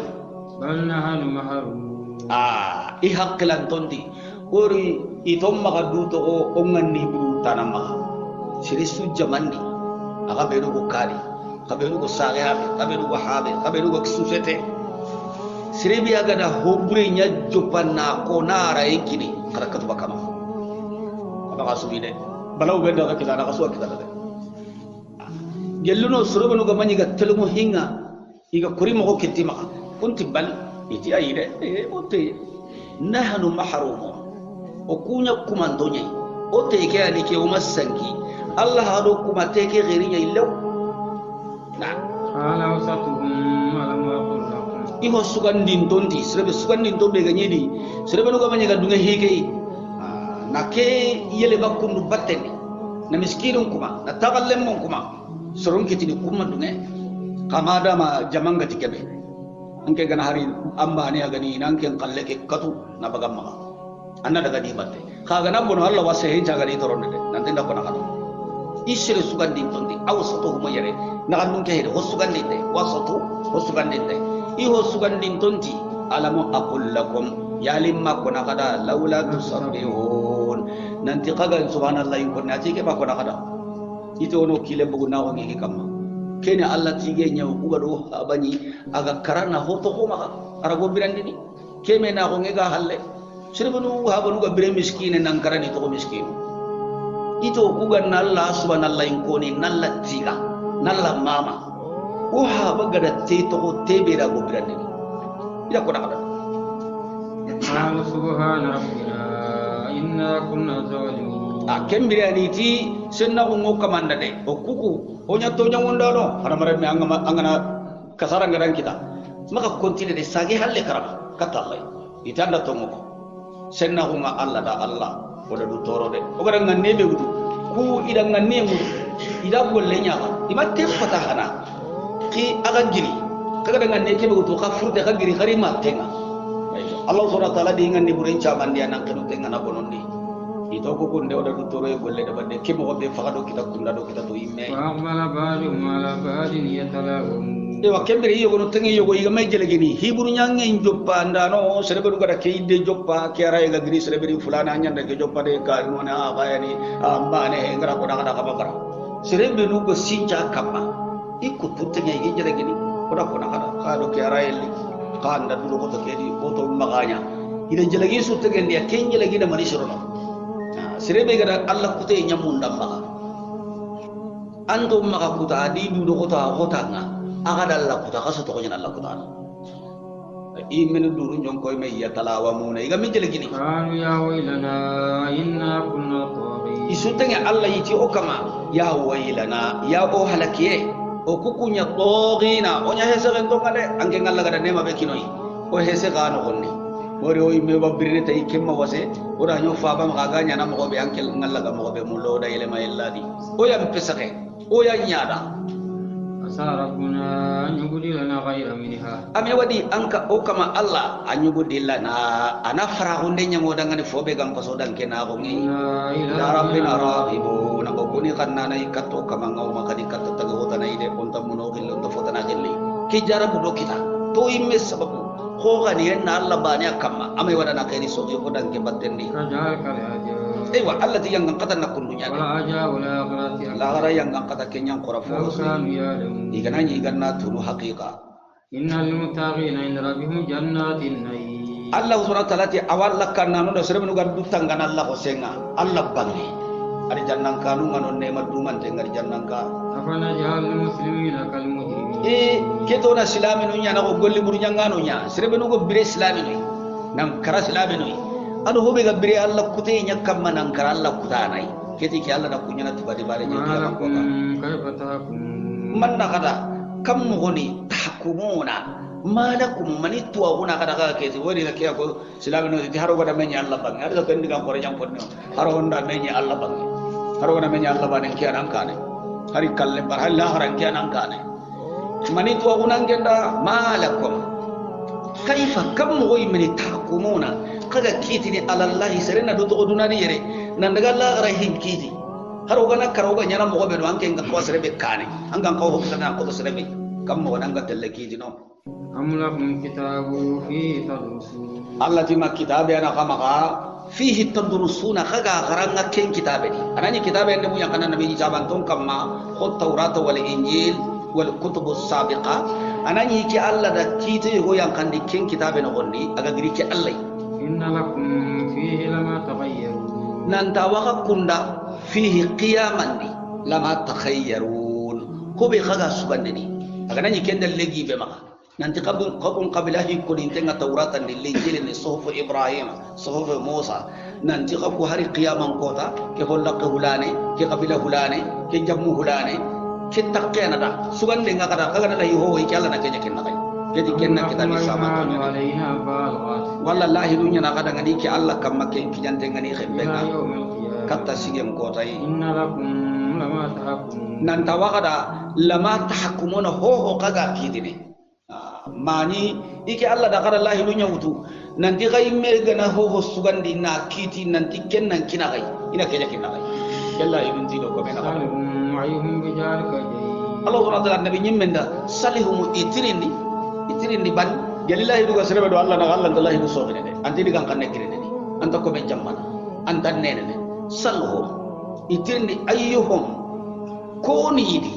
bal nahanu maharum i hakkilan tondi ori itom maka duto o onganni buru tanama sirisu jamandi aga beru go kari kaberu go sagyabe kaberu go habe kaberu go susete siribi aga da hobre nya jopanna ko nara ikini karakatu bakama aba kasubide balaw benda ka kila na kasu kita de gelluno surubanu go manyi ga telumo hinga iga kurimo ko kitima kunti bal iti ayide ote nahnu mahrumu okunya kumandonya ote ke ani ke umasanki Allah hado kumate ke girinya ilaw na ala wasatuhum ala ma qulnakum iho sugandin tondi srebe sugandin tombe ganyedi srebe no gamanya gadunga hige na ke yele bakundu batteni na miskinun kuma na tagallem kuma soron kitini kuma dunga kamada ma jamanga tikebe anke gana hari amba ne agani nanke kalle ke katu na bagamma anna daga di batte kaga na bono Allah wase hen jagani toronde nanti nda kona katu isre sugandi tondi awsato huma yare na kannun ke hede hosugandi de wasatu hosugandi de I hosugandi tondi alamu aqul lakum yalimma kona kada laula tusabbihun nanti kaga subhanallah konna tike ba kona kada ito no kile bugu na wangi kamma kene Allah tige nyaw ku gado abani aga karana hoto ko maka arago birandini keme na ko ngega halle sirbanu habanu ga bire miskine nan karani to miskine ito ku ganna Allah subhanallahi ko ni nalla tiga nalla mama o haba gada te to tebe da go birandini ida ko nakada قالوا سبحان ربنا إنا كنا ظالمين kembiri aniti senna ungo kamanda de okuku onya to nyawunda no haramare me angana kasara ngaran kita maka kontine de sagi halle karama kata Allah itanda to ngoko senna unga Allah da Allah wala du toro de ogara nganne be wudu ku ida nganne mu ida golle nyaama imatte fatahana ki aga giri kaga nganne ke be wudu ka furde ka giri harima tenga Allah subhanahu wa ta'ala di nganne buren chaman dia nang kanu tenga na bonondi ito ko kunde oda du toro e golle de bande ke mo be fagado kita kunda do kita to imme wa aqbala ba'dhum ala ba'din yatalawun ewa kembere yogo no tengi yogo iga may jele gini hiburu nyange joppa ndano sereberu gada ke ide joppa ke ara ega giri sereberu fulana nyanda ke joppa de ka no na bayani ambane ngara ko daga daga bakara sereberu go sinja kama ikku tutengi ige jele gini koda ko daga ka do ke ara eli ka anda dulu ko to ke di ko to maganya ide jele gi su tegen dia ken jele gina mani sorono serebe gada Allah kute nyamunda maka ando maka kuta di dulu ko ta nga aga dalla kuta kaso to nyana Allah kuta imen duru nyon koy me ya talawa muna iga mi jele gini qalu ya waylana inna kunna taghin isutenge Allah yiti o kama ya waylana ya o halakiye o kukunya togina onya hese gendo ngade ange ngalla gada nema be kinoi o hese gano gonni ori o imme babirne tay kemma wase ora nyo faaba ma ga nyana mo be ankel ngalla ga mo be mullo da ile ma illadi o yam pesake o ya nyada asa rabbuna an yubdilana ghayra minha ame wadi anka o kama Allah an yubdilana ana fara hunde nyamo dangane fobe gam paso dan kena ko ngi ya rabbina rahibun ko kuni kanna nay katto kama ngaw makadi katto tago hotana ide onta muno gillo to fotana gelli ki jarabu do kita to imme sababu ko gani enna Allah bani akama ame wada na kaini so ko dan ke battendi rajal kala aja aywa allati yang ngata na kundunya wala aja wala akhirati la gara yang ngata kenyang korafo kan ya lam iganani iganna tunu haqiqa innal muttaqina inda rabbihim jannatin na'im Allah subhanahu wa ta'ala ti awalla kanna no serbe no gaddu tangana Allah ko senga Allah bangi ari jannan kanu ngano ne maduman te ngari jannan ka afana jahal muslimina kal mujrimin keto na islaminu nya na ko golli buru nyangano nya serbe no go bire islaminu nam kara islaminu ado hobe ga bire Allah kute nya kamma nan kara Allah kutanai keti ki Allah na kunya na tibadi bare nya ki ko kayfa tahkum man na kada kam goni tahkumuna malakum manitu aguna kada ka keti wori na kiya ko islaminu di haro gada menya Allah bang ada ko ndiga ko jam ko haro honda menya Allah bang haro gada menya Allah bang kiya nan kane hari kalle bar halla haran kiya nan kane manitu aguna ngenda malakum kaifa kam goy meni tahkumuna kaga kiti ni alallahi serena do to dunani yere nan daga Allah rahim kiti haro gana karoga nyana mo be do anke nga ko serebe kane anga ko ho sana ko serebe kam mo nanga telle kiti no amlakum kitabu fi tadrusun Allah tima kitabe ana kama ka fihi tadrusuna kaga garanga ken kitabe ni anani kitabe ende mu yakana nabi jaban ton kamma khut tawrat wal injil wal kutub as-sabiqa anani ki Allah da kiti go yankandi ken kitabe no gonni aga giri ki Allah inna lakum fihi lama taghayyarun nan tawaka kunda fihi qiyaman lama takhayyarun ko be kaga subandini aga nani ken dal legi be maka nanti qabun qabilahi kun intenga tawratan lil injil ni suhuf ibrahim suhuf musa nanti qabu hari qiyaman kota ke holla hulane ke qabila hulane ke jammu hulane ke takkena da sugande nga kada kaga na ho ke Allah na kenya kenna kai jadi kenna kita bisa mata alaina balghat wallahi dunya na kada ngadi ki Allah kam makke kijante ngani khembenga katta sigem kota yi inna lakum lama tahkum nan tawakada lama tahkumuna ho kaga kidini mani ike Allah da kada Allah lunya wutu nanti kai me gana ho sugandi na kiti nanti kennan kina kai ina kenya kina kai yalla ibn zido ko mena ayuhum bijalika Allah subhanahu wa ta'ala nabi nyemmenda salihum itirindi ban jalillahi duga serebe do Allah na Allah Allah du sogene de anti diga kan nekire de anta ko be jammana anta nene de salhu itirindi ayyuhum koni di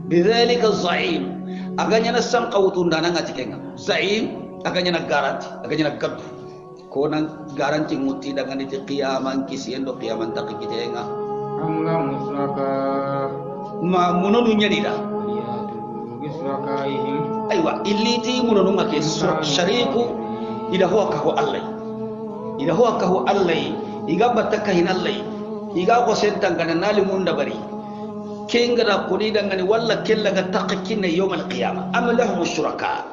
bidhalika zaim aganya na sang kawtun dana ngati kenga zaim aganya na garanti aganya na gaddu ko nan garanti muti daga ni qiyaman kisiendo qiyaman takikitenga amla musraka ma munonu nyadida yatu bisrakaihim aywa illiti munonu ngake shariku ida huwa ka Allah ida ho akahu allai iga bataka hin allai iga ko sentan kana nali munda bari kenga da kuni dangane walla kella ga taqkinna yawm al-qiyamah am lahum shuraka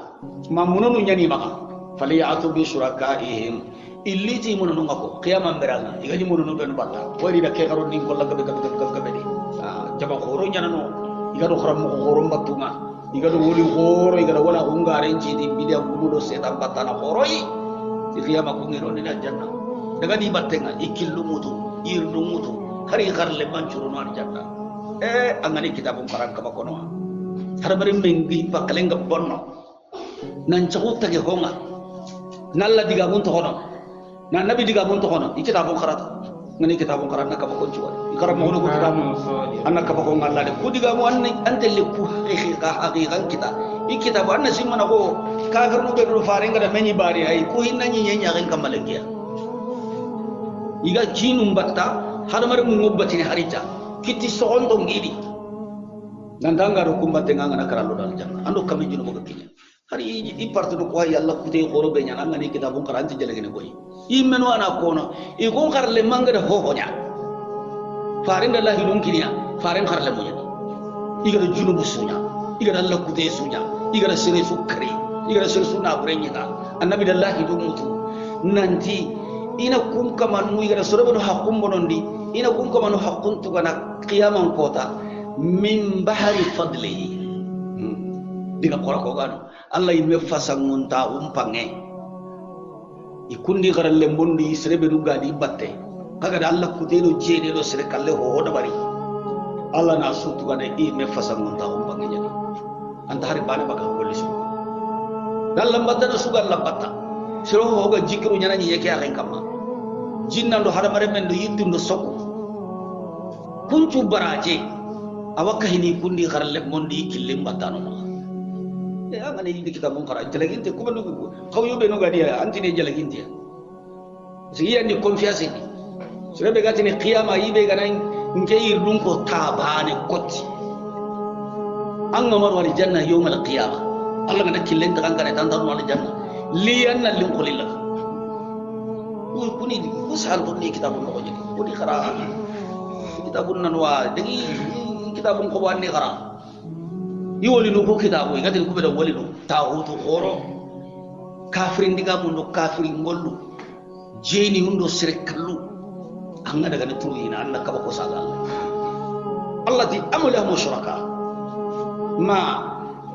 ma mununu nyani maka faliyatu bi shurakaihim illiti mununu ngako qiyamam beranga iga ni mununu ben batta wari da ke garo ning ko laga be de jaba khoro nyana no iga do kharam ko khoro mbatunga iga do woli khoro iga do wala ungare nci di bidia gumudo setan batana khoroi di qiyamah ko ngiro ni janna daga di battenga ikillu mutu irdu mutu hari kharle manchuru no janna angani kitabun karang kama kono har bari mengi pakalenga bonno nan chaguta ge honga nalla diga mun to hono na nabi diga mun to hono kitabun karata ngani kitabun karana kama ko juwa ikara mo no ko kitabun anna kama ko ngalla de ku diga mo anni antelle ku haqiqan kita ikitabu anna simana ko kafir no be do farenga da menyi bari ay ku hinna nyi nyenya gen kamalengia iga jinum batta har mar mu ngobbati harita kiti sogondo ngidi nandanga ro kumbate ngana karalo dal janna ando kami jino boga kinya hari i partu do ko yalla kute goro be nyana ngani kitabun karanti jelege boy imeno ana kono i gon karle mangade hohonya farin da lahi dun kinya farin karle mo nyani iga do junubu sunya iga da Allah kute sunya iga da sire sukari iga da sire sunna burenya annabi da lahi dun mutu nanti ina kum kamanu iga da sorobo hakum bonondi ina kun ko manu haqqun tugana qiyaman kota min bahari fadlihi diga qora ko gano Allah yimme fasangunta umpange ikundi garalle mondi serebe duga di batte kaga da Allah kudelo jede do sere kalle ho hoda bari Allah na su tugana yimme fasangunta umpange jadi anta hari bana baka golli su dallam batta sugar labatta sero ho ga jikru nyana nyi yake aken kamma jinnando haramare men do yiddundo sokku kuncu baraje awaka hini kundi kharle mondi killim batano ma amane yidi kita mon khara jalaginte kuma no khawyo be no gadi anti ne jalaginte siya ni confiance ni sirabe gati ne qiyama yibe ganan nke yirdun ko tabane kotti an ngamar wal janna yawm al qiyamah Allah ngana killen ta kankane tan tan wal janna li anna lin qulillah kuni usal kuni kitabun ko jadi kuni khara kitabun nanwa degi kitabun ko wanni khara yoli no ko kitabu ngati ko be do woli no tawutu khoro kafirin diga mun do kafirin ngollu jeni hundo sirkallu anga daga turu ina Allah ka ko saga Allah di amula mushraka ma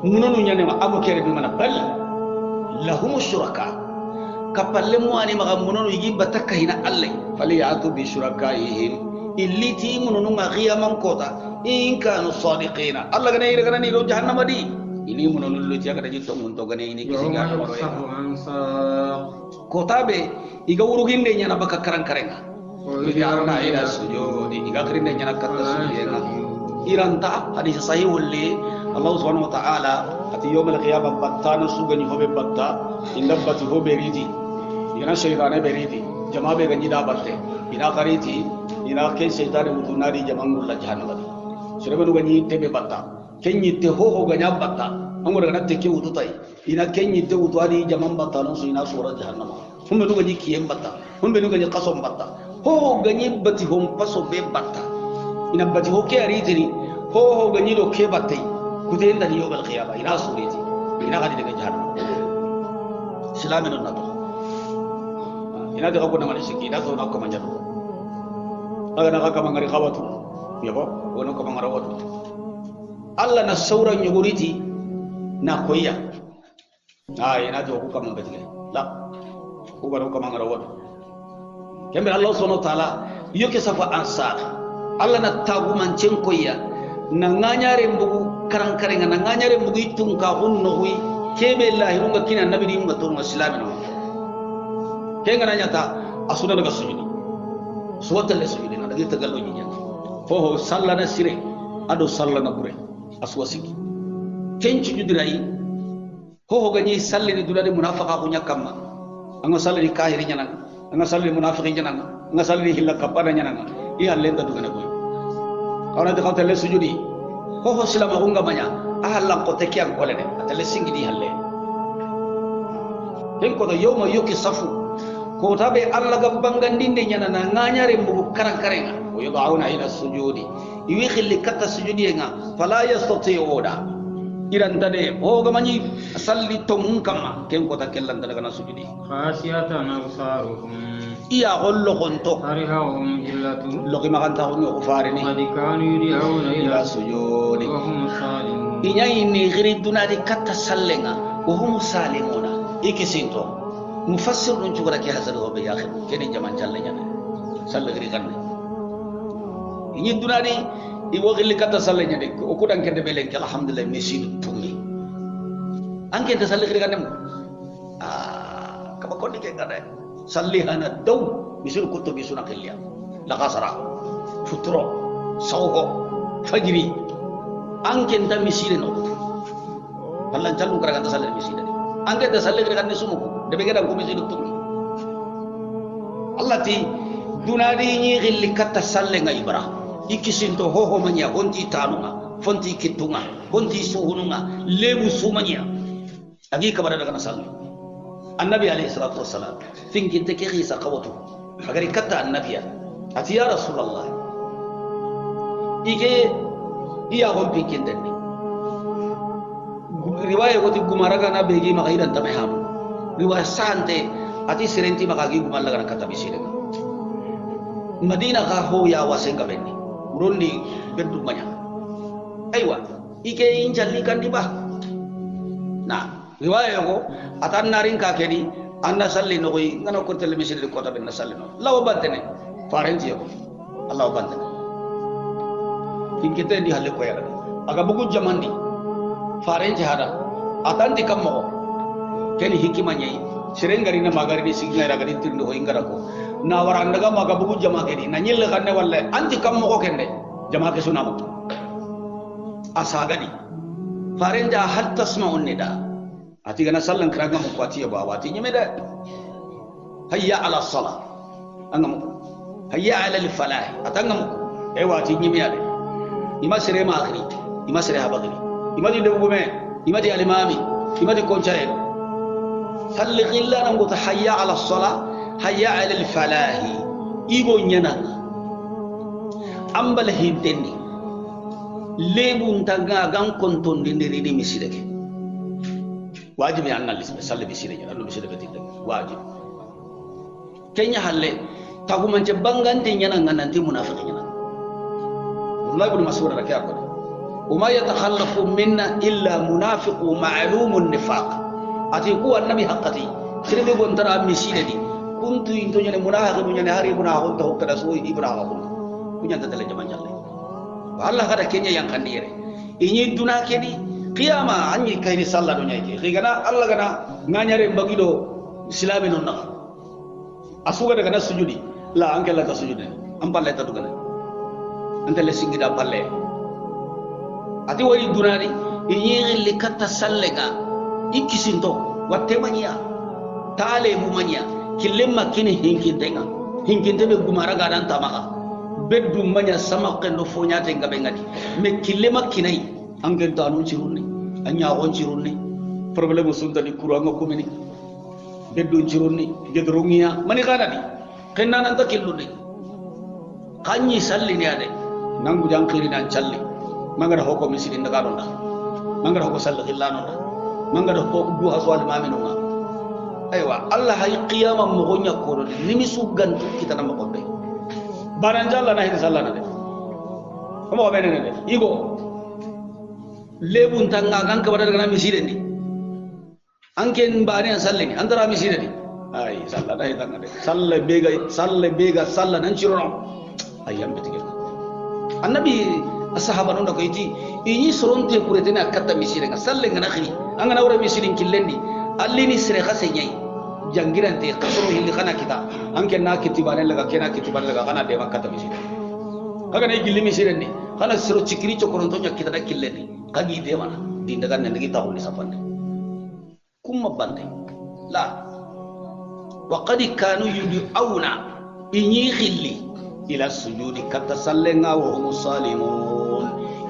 mununu nyane ma abu kere bi mana bal lahum shuraka kapalle mu ani maga mununu yigi bataka hina Allah fali yatu bi shurakaihim illiti mununu ma qiyaman kota in kanu sadiqina Allah gane ira gane ro jahannama di ini mununu lu tiaga da jitto mun to gane ini kisiga kota be iga uruginde nyana baka karang karenga yarna ila sujudi iga krinde nyana katta sujudena iranta hadis sahih walli Allah subhanahu wa ta'ala ati yawm al-qiyamah battana sugani hobe batta indabati hobe ridi ina shaytane be ridi jama be ganji da batte ina qariti ina ke shaytane mutunari jamangul la jahannam sirebe ganji tebe batta kenyi te ho ganya batta amura na teke ututai ina kenyi te utwari jamam batta no ina sura jahannam humbe no ganji kiyem batta humbe no ganji qasom batta ho ganyi bati hom paso be batta ina bati ho ke aritini ho ganyi do ke batte kute inda ni yogal qiyamah ina suriti ina gadi daga jahannam islamin nato ina daga ko na mani shiki ina to na ko manjaro aga na ka mangari khawatu yabo wono ko mangara wadu Allah na sauran yuguriti na koyya ina to ko kam betige la ko baro ko mangara wadu kembe Allah subhanahu wa ta'ala yoke safa ansar Allah na tagu mancen koyya na nganyare mbugu karang karenga na nganyare mbugu itung ka hunno hui kebe lahi runga kina nabi di ngatur muslimin kenga nanya ta asuna daga sujudi suwata le sujudi na daga tagallo nyinya ho sallana sire ado sallana bure aswasiki kenci judirai ho ganyi sallini dulade munafiqa ko nyakamma anga sallini kahiri nyana anga sallini munafiqi nyana anga sallini hilla kapana nyana i halle ta dugana boy awna de khawtale sujudi ho silama hunga manya ahalla ko tekiam kolene atale singidi halle ken ko do yawma yuki safu ko tabe Allah ga bangandinde nyana na nganyare mbugu karankarenga o yadauna ila sujudi iwi khilli katta sujudi nga fala yastati'una iran tade o gamani salli to mun kama ken ko ta kellan daga na sujudi khasiyatan absaruhum iya gollo konto tarihum illatu logi maganta ko no farini qad kanu yud'auna ila ila sujudi wa hum salimun inya inni ghiriduna di katta sallenga wa hum salimuna ikisinto mufassir dun cugara ki hasar ho be yakhir keni jaman challe nyane salle gri kanne inyi dunadi iwo gilli kata salle nyade o kudan kende belen ki alhamdulillah mesin tumi anke ta salle gri kanne kaba konni ke kada salli hana daw misul kutto bisuna khilya la qasara futro sawho fajri anke ta misile no wallan chalu kara kata salle misile anke ta salle gri kanne sumuko debe gadan ko misidu tumi Allah ti dunadi ni gilli katta salle nga ibra ikisinto hoho manya honti tanunga fonti kitunga honti suhununga lebu sumanya agi kabara daga salle annabi alayhi salatu wassalam finkin take khisa qawatu agari katta annabiya ati ya rasulullah ige iya hon pinkin denni riwaya goti gumaraga na begi makaidan tameham riwayat sahante ati serenti makagi gumal laga kata bisire Madina ka ho ya wasenga benni urondi beddu manya aywa ike injalli kandi ba na riwaya ko atan narin ka kedi anda salli no koy ngana ko tele misire ko ta benna salli no lawa bantene farenti ko Allah bantene kinkete di halle ko ya aga bugu jamandi farenti hada atan di kammo keni hikimanya serengari na magari di signa raga di tindo ingara ko na warandaga maga bugu jama kedi na nyille kanne walle anti kam mo ko kende jama ke sunamu asagadi farenja hal tasma'un nida ati gana sallan kraga mo kwati ya bawati nyime de hayya ala salah angam hayya ala al falah atangam e wati nyime ya de ima sere ma akhiri ima sere habagiri ima di debume ima di alimami ima di konchae salli ghilla nango ta hayya ala salah hayya ala al falah igo nyana ambal hintenni lebu ntanga gan konton dindiri ni misidake wajibi annal salli bisire annu bisire betik wajib kenya halle tagu manje bangante nyana ngananti munafiqi nyana wallahi ibn mas'ud rakiya ko وما يتخلف منا إلا منافق معلوم النفاق أتيكو النبي حقتي سيربي بنترا مسيدي كنت إنتو جن منافق من جن هاري منافق تهو كرسوي إبراهيم كنت تتلى جمان جل الله كذا كنيا yang kandire ini dunia kini qiyamah anyi kaini sallah dunia ini kigana Allah kana nganyare bagido islami nonna asuga daga sujudi la angke la sujudi ampalle ta dugana antale singida palle ati wari dunari ini likata sallega ikisinto watte manya taale mu manya killemma kini hinkinte be gumara gadan tamaka beddu manya sama kendo fonya tenga bengadi me killema kinai angen tanu cirunni anya on cirunni problème sunta di kuranga komini beddu cirunni gedrongiya mani kanadi kenna nan ta killundi kanyi salli ne ade nangu jankiri nan challi mangara hoko misiri ndagaronda mangara hoko salli khillanonda mangara hoko du haswal maminunga aywa Allah hay qiyamam mo gonya ko do nimi su gantu kita na makombe baranjalla na hin sallana de ko benene de igo lebun tanga ganka badar kana misiri ndi anken bani salli ni andara misiri ndi ay salla da hitanga de salle bega salla nan cirono ayam betige annabi asahaba non ko iti ini soronte kuretena akatta misire nga salle nga nakhri anga nawra misirin killendi allini sire khase nyai jangirante qasru hilli khana kita anke na kitibane laga kena kitibane laga kana de makata misire kaga ne gilli misire ni kana siro cikiri chokoron to nyakita da killendi kagi de mana dindaga ne ngi tawli sapande kumma bande la wa qad kanu yud'auna inni khilli ila sujudi kata sallenga wa hum salimun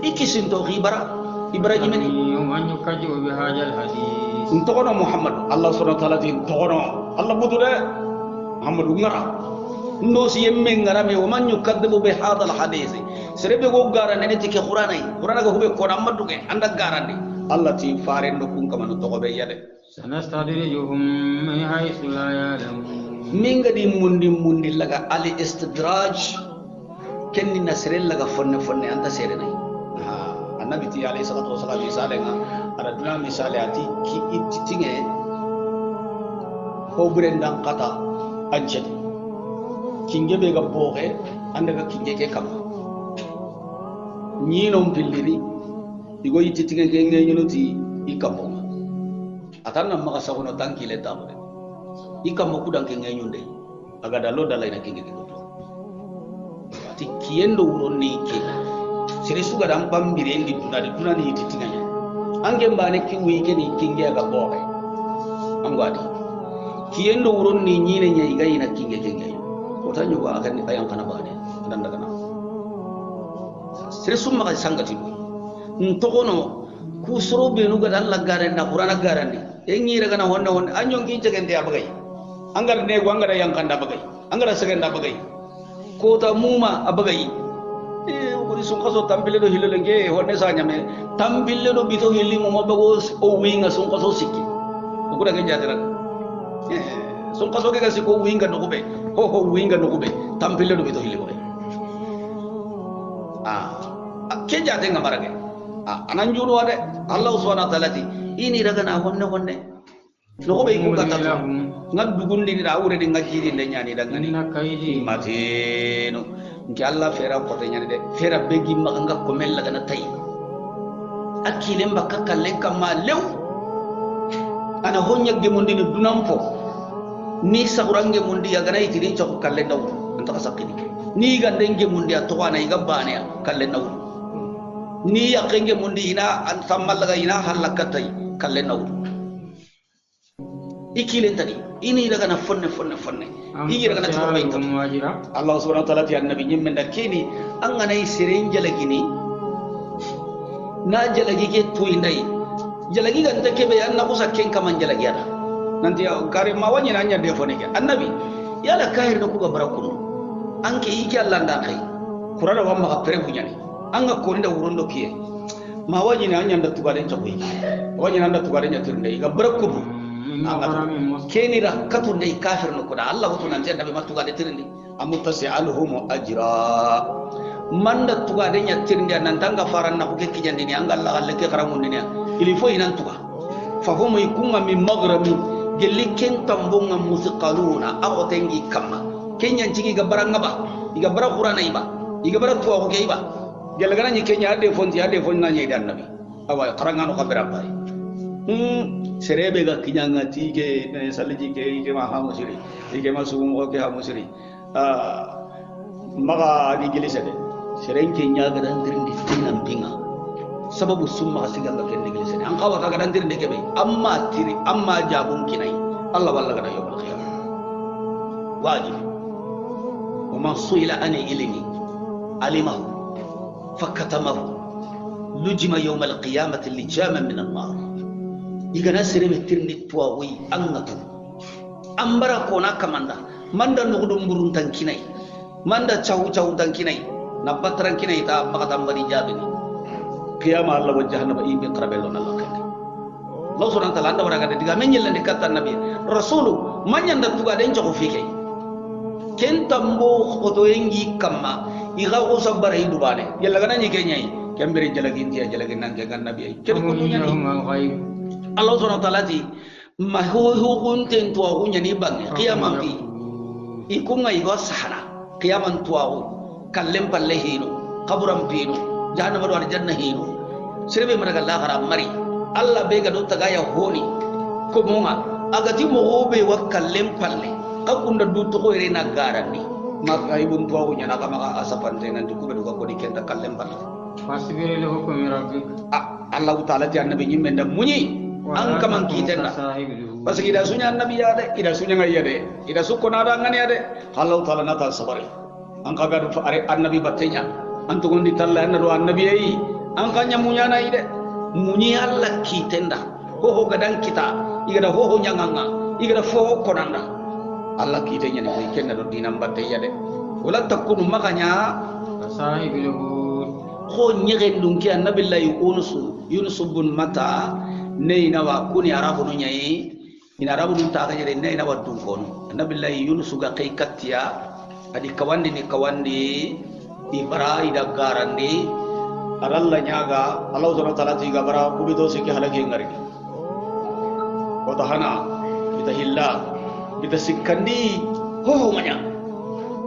ikisinto khibara ibrahim ni yumanyu kaji bi hajal hadis ntokono muhammad allah subhanahu wa ta'ala tin tokono allah budude Muhammadu ngara ndo si yemme ngara me wa man yukadibu bi hadha al hadith serebe go gara ne tike qur'ana go hube ko namadu ke anda garande Allah ti fare ndo kun kamano to be yade sanastadrijuhum min haythu la ya'lamun minga di mundi laga ali istidraj kenni nasrel laga fonne anta sere nay annabi ti alayhi salatu wasalam misale nga ada duna misale ati ki ittinge ko brendang kata anjed kinge be ga boxe anda ga kinge ke kam ni non pilliri igo ittinge ke ngenyuti ikamo atanna maka sagono tankile tambe ikamo kudan ke ngenyunde aga dalo dalay na kinge ke do ti kiyendo uronni ke sere suga dan pambire ndi duna ni titinganya ange mbane ki wike ni kinge ga boxe angwadi kiyendo uronni nyine nyai ga ina kinge otanyo wa akan ayang kana bane dan daga na sere summa ga sangati ntokono ku soro be no ga dan la garanda qur'ana garandi e ngira ga na wonne anyon ki jagende abagai angar ne go angara yang kanda bagai angara segenda bagai kota muma abagai ko sun kaso tambile do hilolenge wonne sa nyame tambile do bito hilli mo bago o winga sun kaso sikki ko daga jadira sun kaso ke kasi ko winga no kube ho winga no kube tambile do bito hilli ko ke jade ngamarage anan juro ade Allah subhanahu wa ta'ala ti ini daga na wonne no ko be ko kata ngad dugundi ni awure di ngajiri de nyani daga ni mateno nki Allah fera ko te nyani de fera begi maganga ko mel laga na tay akile mbaka kalle kama lew ana honya ge mundi ni dunam fo ni sahurange mundi ya gana itiri chako kalle daw anta sakini ni gande nge mundi atwana iga bane kalle daw ni yakenge mundi ina an sammal laga ina halakatai kalle daw ikilen tadi ini daga na fonne igi daga na tawai ta Allah subhanahu wa ta'ala ti annabi nyimme da kini an ganai sirin jalagini na jalagi ke tuindai jalagi gan ta kebe anna kusa ken kaman jalagi ada nanti kare ma wanya nanya defone ke annabi yala kahir da kuga barakunu anke iki Allah nda kai qur'ana wa ma pere bunyani anga ko nda wurondo kiye ma wanya nanya nda tugaren ta kuyi wanya nda tugaren ya tirnde ga barakunu keni ra katunde kafir no kuda Allah wato nan janda be matuga de tirindi amutta sa'aluhum ajra manda tuga de nya tirindi nan tanga faran na ko kijandi ni anga Allah alle ke karamun ni ili fo inan tuga fa hum yakunga min maghrami gelli ken tambonga musiqaluna aw tengi kama kenya jigi ga baranga ba iga bara qur'ana iba iga bara tuwa ko iba gella gana ni kenya ade fon na nyi dan nabi awa qaranga no kabira bay serebe ga kinyanga tige na saliji ke ike ma hamusiri ike ma sumo ke hamusiri maga di gilisade serenke nyaga dan tirindi tinan pinga sababu summa sigalla ken gilisade an kawa kaga dan tirindi ke be amma jabun kinai Allah walla ga yawmal qiyamah wajib wa man suila an ilmi alimahu fakatamahu lujima yawmal qiyamati lijaman min an-nar igana serebe tirni tuwa wi angatu ambara kona kamanda manda nugudum burun tankinai manda chawu tankinai nabatran kinai ta makata mbari jabini qiyama Allah wa jahannama ibi qarabello Allah kene Allah subhanahu wa ta'ala anda waraga de diga menyel ne katta nabi rasulu manyanda tuga den jago fike ken tambo khoto yengi kamma iga ko sabara idubane yalla gana ni kenyai kembere jalagi dia jalagi nan ke nabi ay ken ko nyani Allah subhanahu wa ta'ala ti ma ho kunten tuwa kunya ni bang qiyamam bi ikunga igo sahara qiyaman tuwa kallem palle hino qaburam pino jahannama do janna hino sirbe maraga la gara mari Allah be ga do taga ya honi ko monga agati mo be wakkallem palle akunda du to ko rena garani maka ibun tuwa kunya na kama asapante nan du ko be do ko di kenta kallem palle fasbir li hukmi rabbik Allah ta'ala ti annabi nyimme ndam munyi an kaman kitenna parce que ida sunya annabi ya de ida sunya ngai ya de ida sukko na da ngani ya de Allah ta'ala na ta sabari an kaga do are annabi batenya an to gondi talla annabi annabi yi an kanya munya na ide munyi Allah kitenda ho gadan kita igada ho nyanganga igada fo konanda Allah kita nyane ko kenna do dinam batte yade wala takunu maganya kasahibil hud ko nyegen dum ki annabillahi yunus bin mata neina wa kuni arabu nyai ina arabu dum ta ga nyere neina wa dum kono annabillahi yunus ga kay kattiya adi kawandi ni kawandi ibara ida garandi aralla nyaga Allah subhanahu wa ta'ala tiga bara kubido siki halagi ngari ko tahana kita hilla kita sikandi ho manya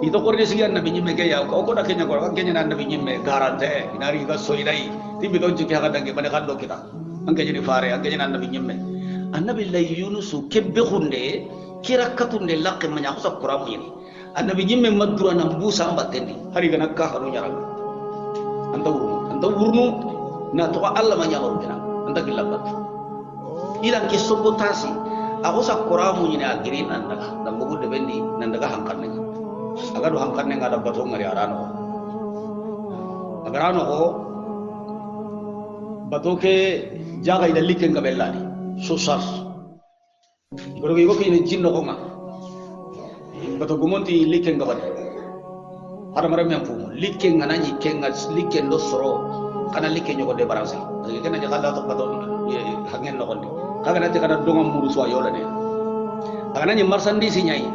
itu korni sigi annabi nyimme ke ya ko da kenya ko kenya annabi nyimme garante inari ga soidai tibi don jiki haga dange bane kallo kita anke jeni fare anke jeni annabi nyimme annabi la yunus kebbe khunde kira katunde lakke manya ko sakura muyini annabi nyimme madura na busa mbatendi hari ga nakka hanu nyaraga anta wurnu na to Allah manya horu kina anta gilabat ilan ke sobotasi ako sakura muyini agirin andaga dambugo de bendi nandaga hankarne aga do hankarne ngada bato ngari arano agarano ko bato ke jaga ida liken ga bellani susar gorogi ko kine jinno ko ma bato gumonti liken ga bad hada maram yam fu liken ngana ni kenga liken do soro kana liken nyoko de baransi kana jaga da to bato hangen no kondi kaga nati kana dongam muru so ayola ne aga nani marsandisi nyai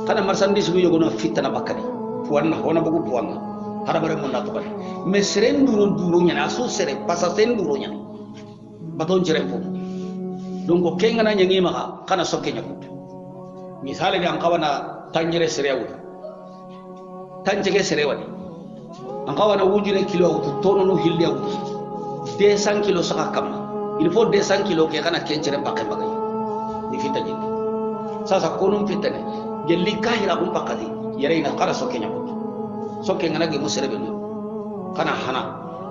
kana marsandisi ko yogo no fitana bakani puanna hona bugu puanna hada bare mon nato bari me seren duro nyana asu sere pasa sen duro nyana baton jere fo donc kenga na nyangi maka kana sokke nyakut misale di angkawana tanjere serewu tanjege serewani angkawana wujune kilo wutu tono no hilli wutu 200 kilo saka kam il faut 200 kilo ke kana kencere bakke bagay ni fita jindi sasa konum fitane gelli kahira kum pakati yare ina kala sokke nyakut sokke ngana ge musrebe no kana hana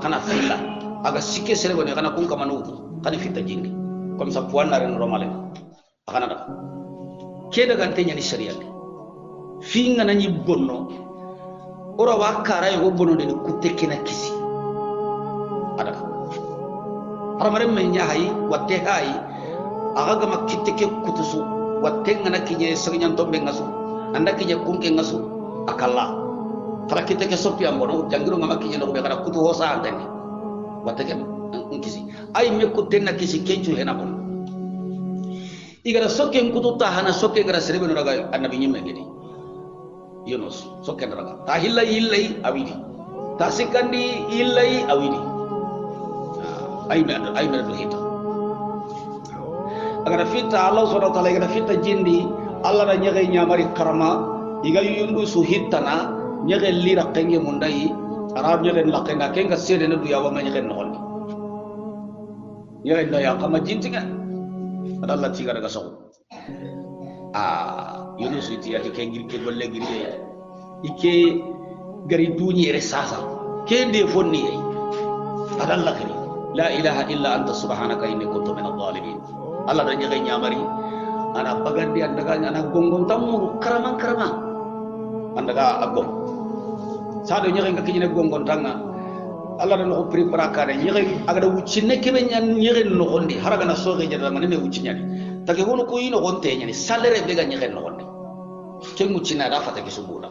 kana filla aga sikke serebe ne kana kun kamanu kana fita jindi comme ça puan na ren romale akana da ke daga tanya ni sharia fi ngana ni bonno ora wa kara yo bonno de kutte kina kisi ada haramare men nyahay watte hay aga gama kitte ke kutusu watte ngana kinye sirnyan tombe ngasu anda kinye kunke ngasu akalla kala kitte ke sopi ambono jangiro ngama kinye no be kana kutu hosa andani watte ke kisi ay me kutte na kisi kencu hena bon igara sokken kutu ta hana sokke gara serebe no raga annabi nyimme gedi yunus sokken raga ta hillai awidi ta sikandi illai awidi ay me do hita agara fitta Allah subhanahu wa ta'ala igara fitta jindi Allah da nyage nyamari karama iga yundu su hitana nyage lira kenge mundai arab nyage lakenga kenga sede na du yawa ma nyage no honni nyage da ya kama jintinga adalla tiga daga saw yunus iti ati kengir ke golle giri ike gari duñi re sasa ke de fonni adalla kini la ilaha illa anta subhanaka inni kuntu minadh dhalimin Allah dan nyagay nyamari ana bagandi andaga ana gongon tamuru karaman andaga agom sado nyagay ngakini gongon tanga Allah dan ko prepara kare nyagay agada wucine kebe nyan nyagay no gondi haraga na soge jada man me wucinya take hono ko yino gonte nyani salere be ga nyagay no gondi ke mucina da fata ke subuna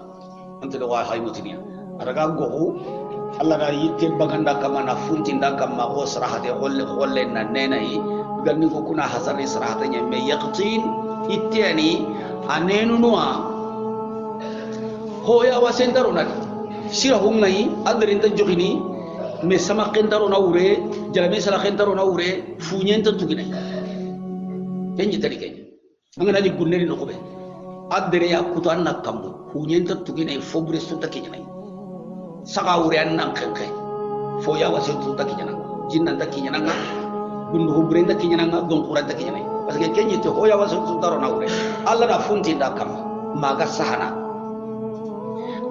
ante do wa hay mutinia adaga gogo Allah da yitte baganda kama na funtinda kama o sarahate holle na nenai ganni ko kuna hasani sarahate nya me yaqtin ittani anenu noa hoya wasendaro na sira hungai adrinta jogini me sama kentaro na ure jalame sala kentaro na ure funyenta tugine kenji tadi kenya angana ni gunneri no kobe adere ya kutan na kambu funyenta tugine fobre sunta kenya saka ure annan kankai fo ya wasen sunta kenya jinnan ta kenya nga gundu hubrenda kenya nga gon kuranta kenya parce que kenyi to hoya wasen sunta ro na ure alla da funti da kam maga sahana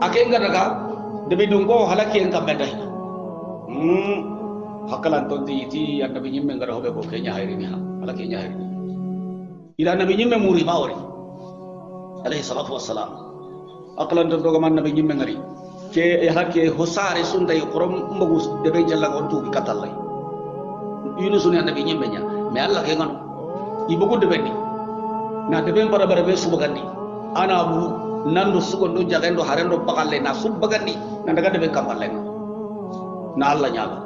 akenga daga debi dungo halaki en kamenda hakalan to ti annabi nyimme ngara hobe ko kenya hayrini ha ala kenya hayrini ila nabi nyimme muri mawri alayhi salatu wassalam akalan to doga man nabi nyimme ngari ke hakke hosare sunday qorom mbagus debe jalla gon tubi katallay yunus ni nabi nyimme nya me alla ke ngano ibugo debe ni na debe para be subagandi ana bu nandu sugondo jagendo harendo bagalle na subbagandi na daga de kamalle na Allah nyaga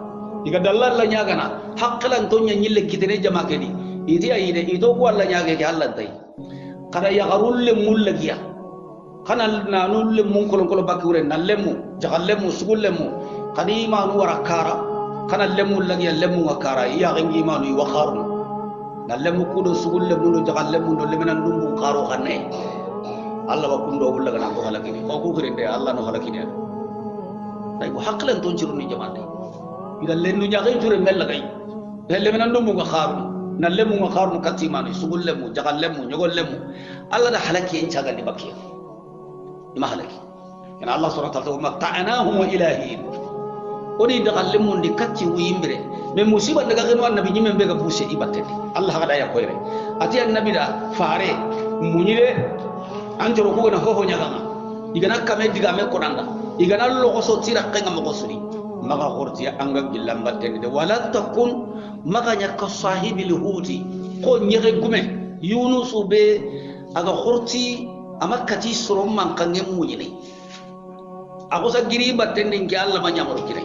diga dalla Allah nyaga na hakkalan to nyille kitene jama kedi iti ayide ito ko Allah nyaga ke Allah tay kada ya garulle mullagiya kana na nulle mun kolon bakure na lemu jagallemu sugullemu kadi manu warakara kana lemu lagiya lemu wakara ya gangi manu wa kharun na lemu kudo sugullemu no jagallemu do lemena ndumbu karo kanne Allah wa kundo wulla kana ko halakini ko ko kirinde Allah no halakini tay ko haklan ton ciruni jamande ida lendu nyaagay ture mel lagay lemena ndumbu ga kharun na lemu ga kharun katimani sugullemu jagallemu nyogollemu Allah da halaki en cagal di bakiya ima halaki yana Allah subhanahu wa ta'ala matta'nahum wa ilahin oni dagal mun di katti wimbire me musiba daga gano annabi nyimme be ga buse ibattede Allah ga da ya koyre ati annabi da fare munyire anjoro ko na hoho nyaga igana kame diga me konanda igana lo ko so tira kenga mo suri maga horti anga gillam battede de wala takun maga nyaka sahibil huti ko nyege gume yunusu be aga horti amakati sorom man kange munyine ako sa giri battende ngi Allah ma nyamoro kire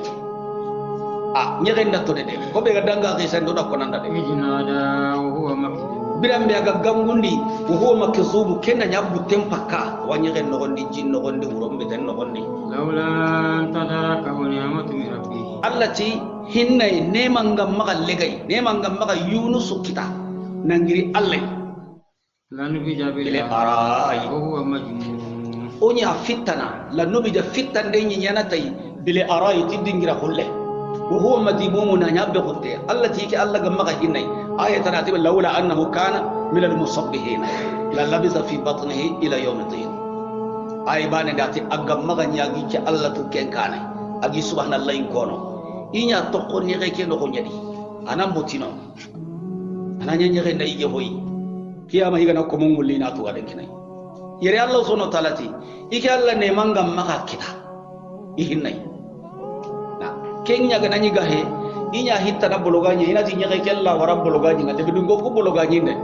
nyege ndatto de ko be ga danga ke sen do da konanda de ijnada huwa makdum birambe aga gangundi huwa makzubu kenna nyabu tempaka wanyege no gondi jinno gondi urombe den no gondi lawla tadarakahu ni'matu min rabbih allati hinna ne mangam maga legay ne mangam maga yunusu kita nangiri Allah lanubija bil arai huwa majnun onya fitana lanubija fitan de nyana tay bil arai tidingira hulle wa huwa madimumu na nyabbe khote allati ki Allah gamma ga hinay ayatan atiba laula annahu kana min al musabbihin la labisa fi batnihi ila yawm al-din ay bane dati agamma ga nyagi ki Allah tu kenkane agi subhanallahi kono inya tokko ni reke no ko nyadi anam botino ananya nyere ndai je hoyi kiyama higana ko mun mulli na to gaden kinai yere Allah subhanahu wa ta'ala ti ike Allah ne mangam maka kita ihinnai na kenya ga nanyi gahe inya hitta na bologanya ina ti nyaka kella wara bologanya ngate bidungo ko bologanya ne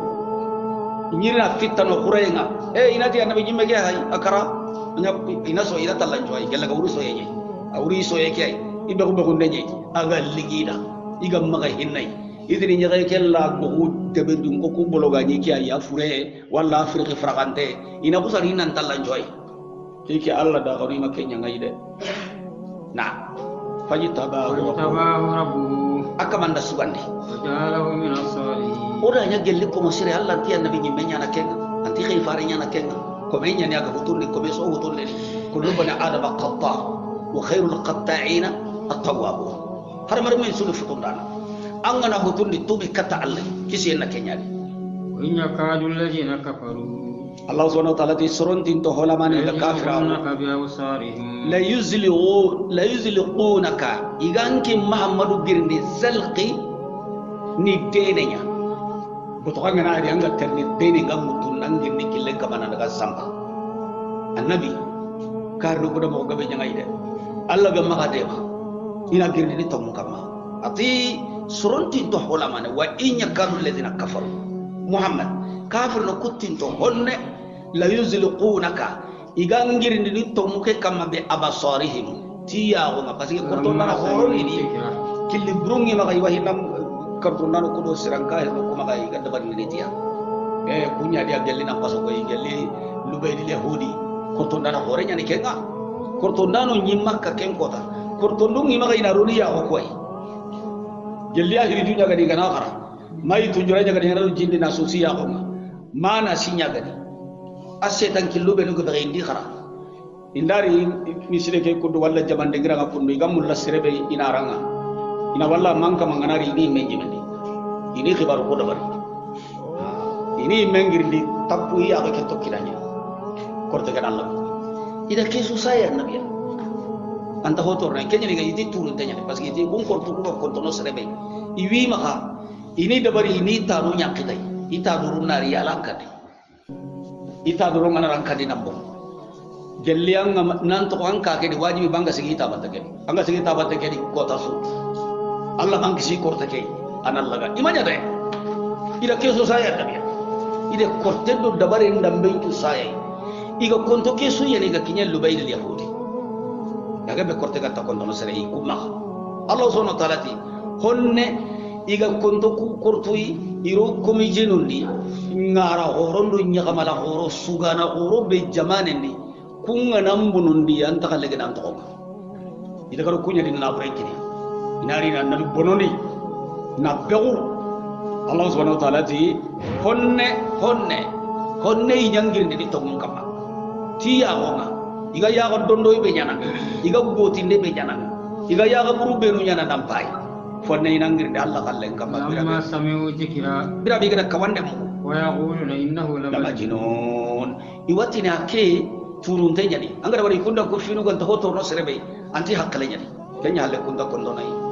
nyira fitta no kurenga ina ti annabi jimme ge hay akara ina so ina talanjo ay gella ga uru so yenye uri so yake ay ibe ko be ko nenye aga ligida iga maga hinnai idini nyaka kella go debe dungo ko bologanya ki ay afure wala afrique fragante ina ko sari nan talanjo ay ki Allah da gari makenya ngai de na fajitabahu rabbuhu akamanda sugandi wajalahu min as-salihin oda nya gelli ko mosire Allah ti annabi nyi menya na kenga anti khayfare nya na kenga ko menya ni aga hutunni ko beso hutunni kullu bani adama qatta wa khairul qatta'ina at-tawwabun har mar men sulu futundana angana hutunni tubi kata Allah kisi na kenya ni wa in yakadu alladhina kafaru Allah subhanahu wa ta'ala ti sorontin to holamani la kafira la yuzliqunaka iganki Muhammadu birni zalqi ni denenya boto ngana ari anga terni dene ngamutu nangi ni kille kabana daga samba annabi karno ko mo gabe nyanga ide Allah ga maka dema ina girni ni tomu kama ati sorontin to holamani wa in yakadu alladhina kafaru Muhammad kafir no kuttinto honne la yuzliqunaka igangirindi ni tomuke kama be abasarihim tiya wona parce que korto na horoni ni killi brungi maka iwahinam korto na ko do siranka he ko maka iganda bari ni tiya kunya dia gelli na paso ko gelli lubeydi le hodi korto na horenya ni kenga korto nano nyimaka kenkota korto ndungi maka ina roniya ko koy gelli ahiri dunya gadi gana khara mai tunjura jaga ni ngaro jindi na sosiya ko mana sinya gadi asetan killo be nugo be indi khara indari misire ke kudu walla jamande gira ngapundu igamul lasrebe inaranga ina walla manka manganari ni menjimende ini khibaru ko dabari ini mengirdi tapu ya ke tokkidanya korte kan Allah ida kesu saya nabiya anta hotor na kenya ni gidi turu tanya parce que gun kortu ko kontono serebe iwi maka ini dabari ini tanu nyakidai ita durun nari alankade ita durun nganankade nabbo gelliang nan to angka ke di wajibi bangga sigi ta batte ke anga sigi ta batte ke di kota su Allah bangga si korte ke anallaga imanya de ida keso saya nabiya ida korte do dabari ndambe itu saya iga konto ke su yani ga kinya lubayl al yahudi yaga be korte ga ta konto no sere ikuma Allah subhanahu wa ta'ala ti honne iga konto ku kortui iro komi jenundi ngara horondo nyakamala horo sugana horo be jamanendi kunga nambunundi anta kalege nam to ida karo kunya din na breakini inari na nam bononi na begu Allah subhanahu wa ta'ala ti honne inyangirndi di tongum kama ti ya gonga iga ya go dondo be nyana iga gotinde be nyana iga ya ga buru be nu nyana nampai fonne inangirndi Allah kallen kama لما سمعوا ذكرا bira bi gada kawande mo ويقولون إنه lamajnun iwatina ke turunte nyani angara wari kunda ko finu gon to hoto no serebe anti hakkale nyani kenya halle kunda kondo nai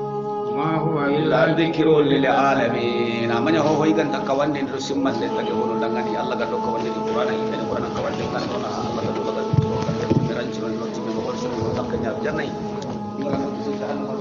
ما هو إلا la dhikru lil alamin amanya ho hoy ganta kawande ndo simman de tage wono dangani Allah gaddo kawande di qur'ana inde qur'ana kawande kan dona Allah gaddo gaddo meran jiro no tibe ko so takanya janai ngara no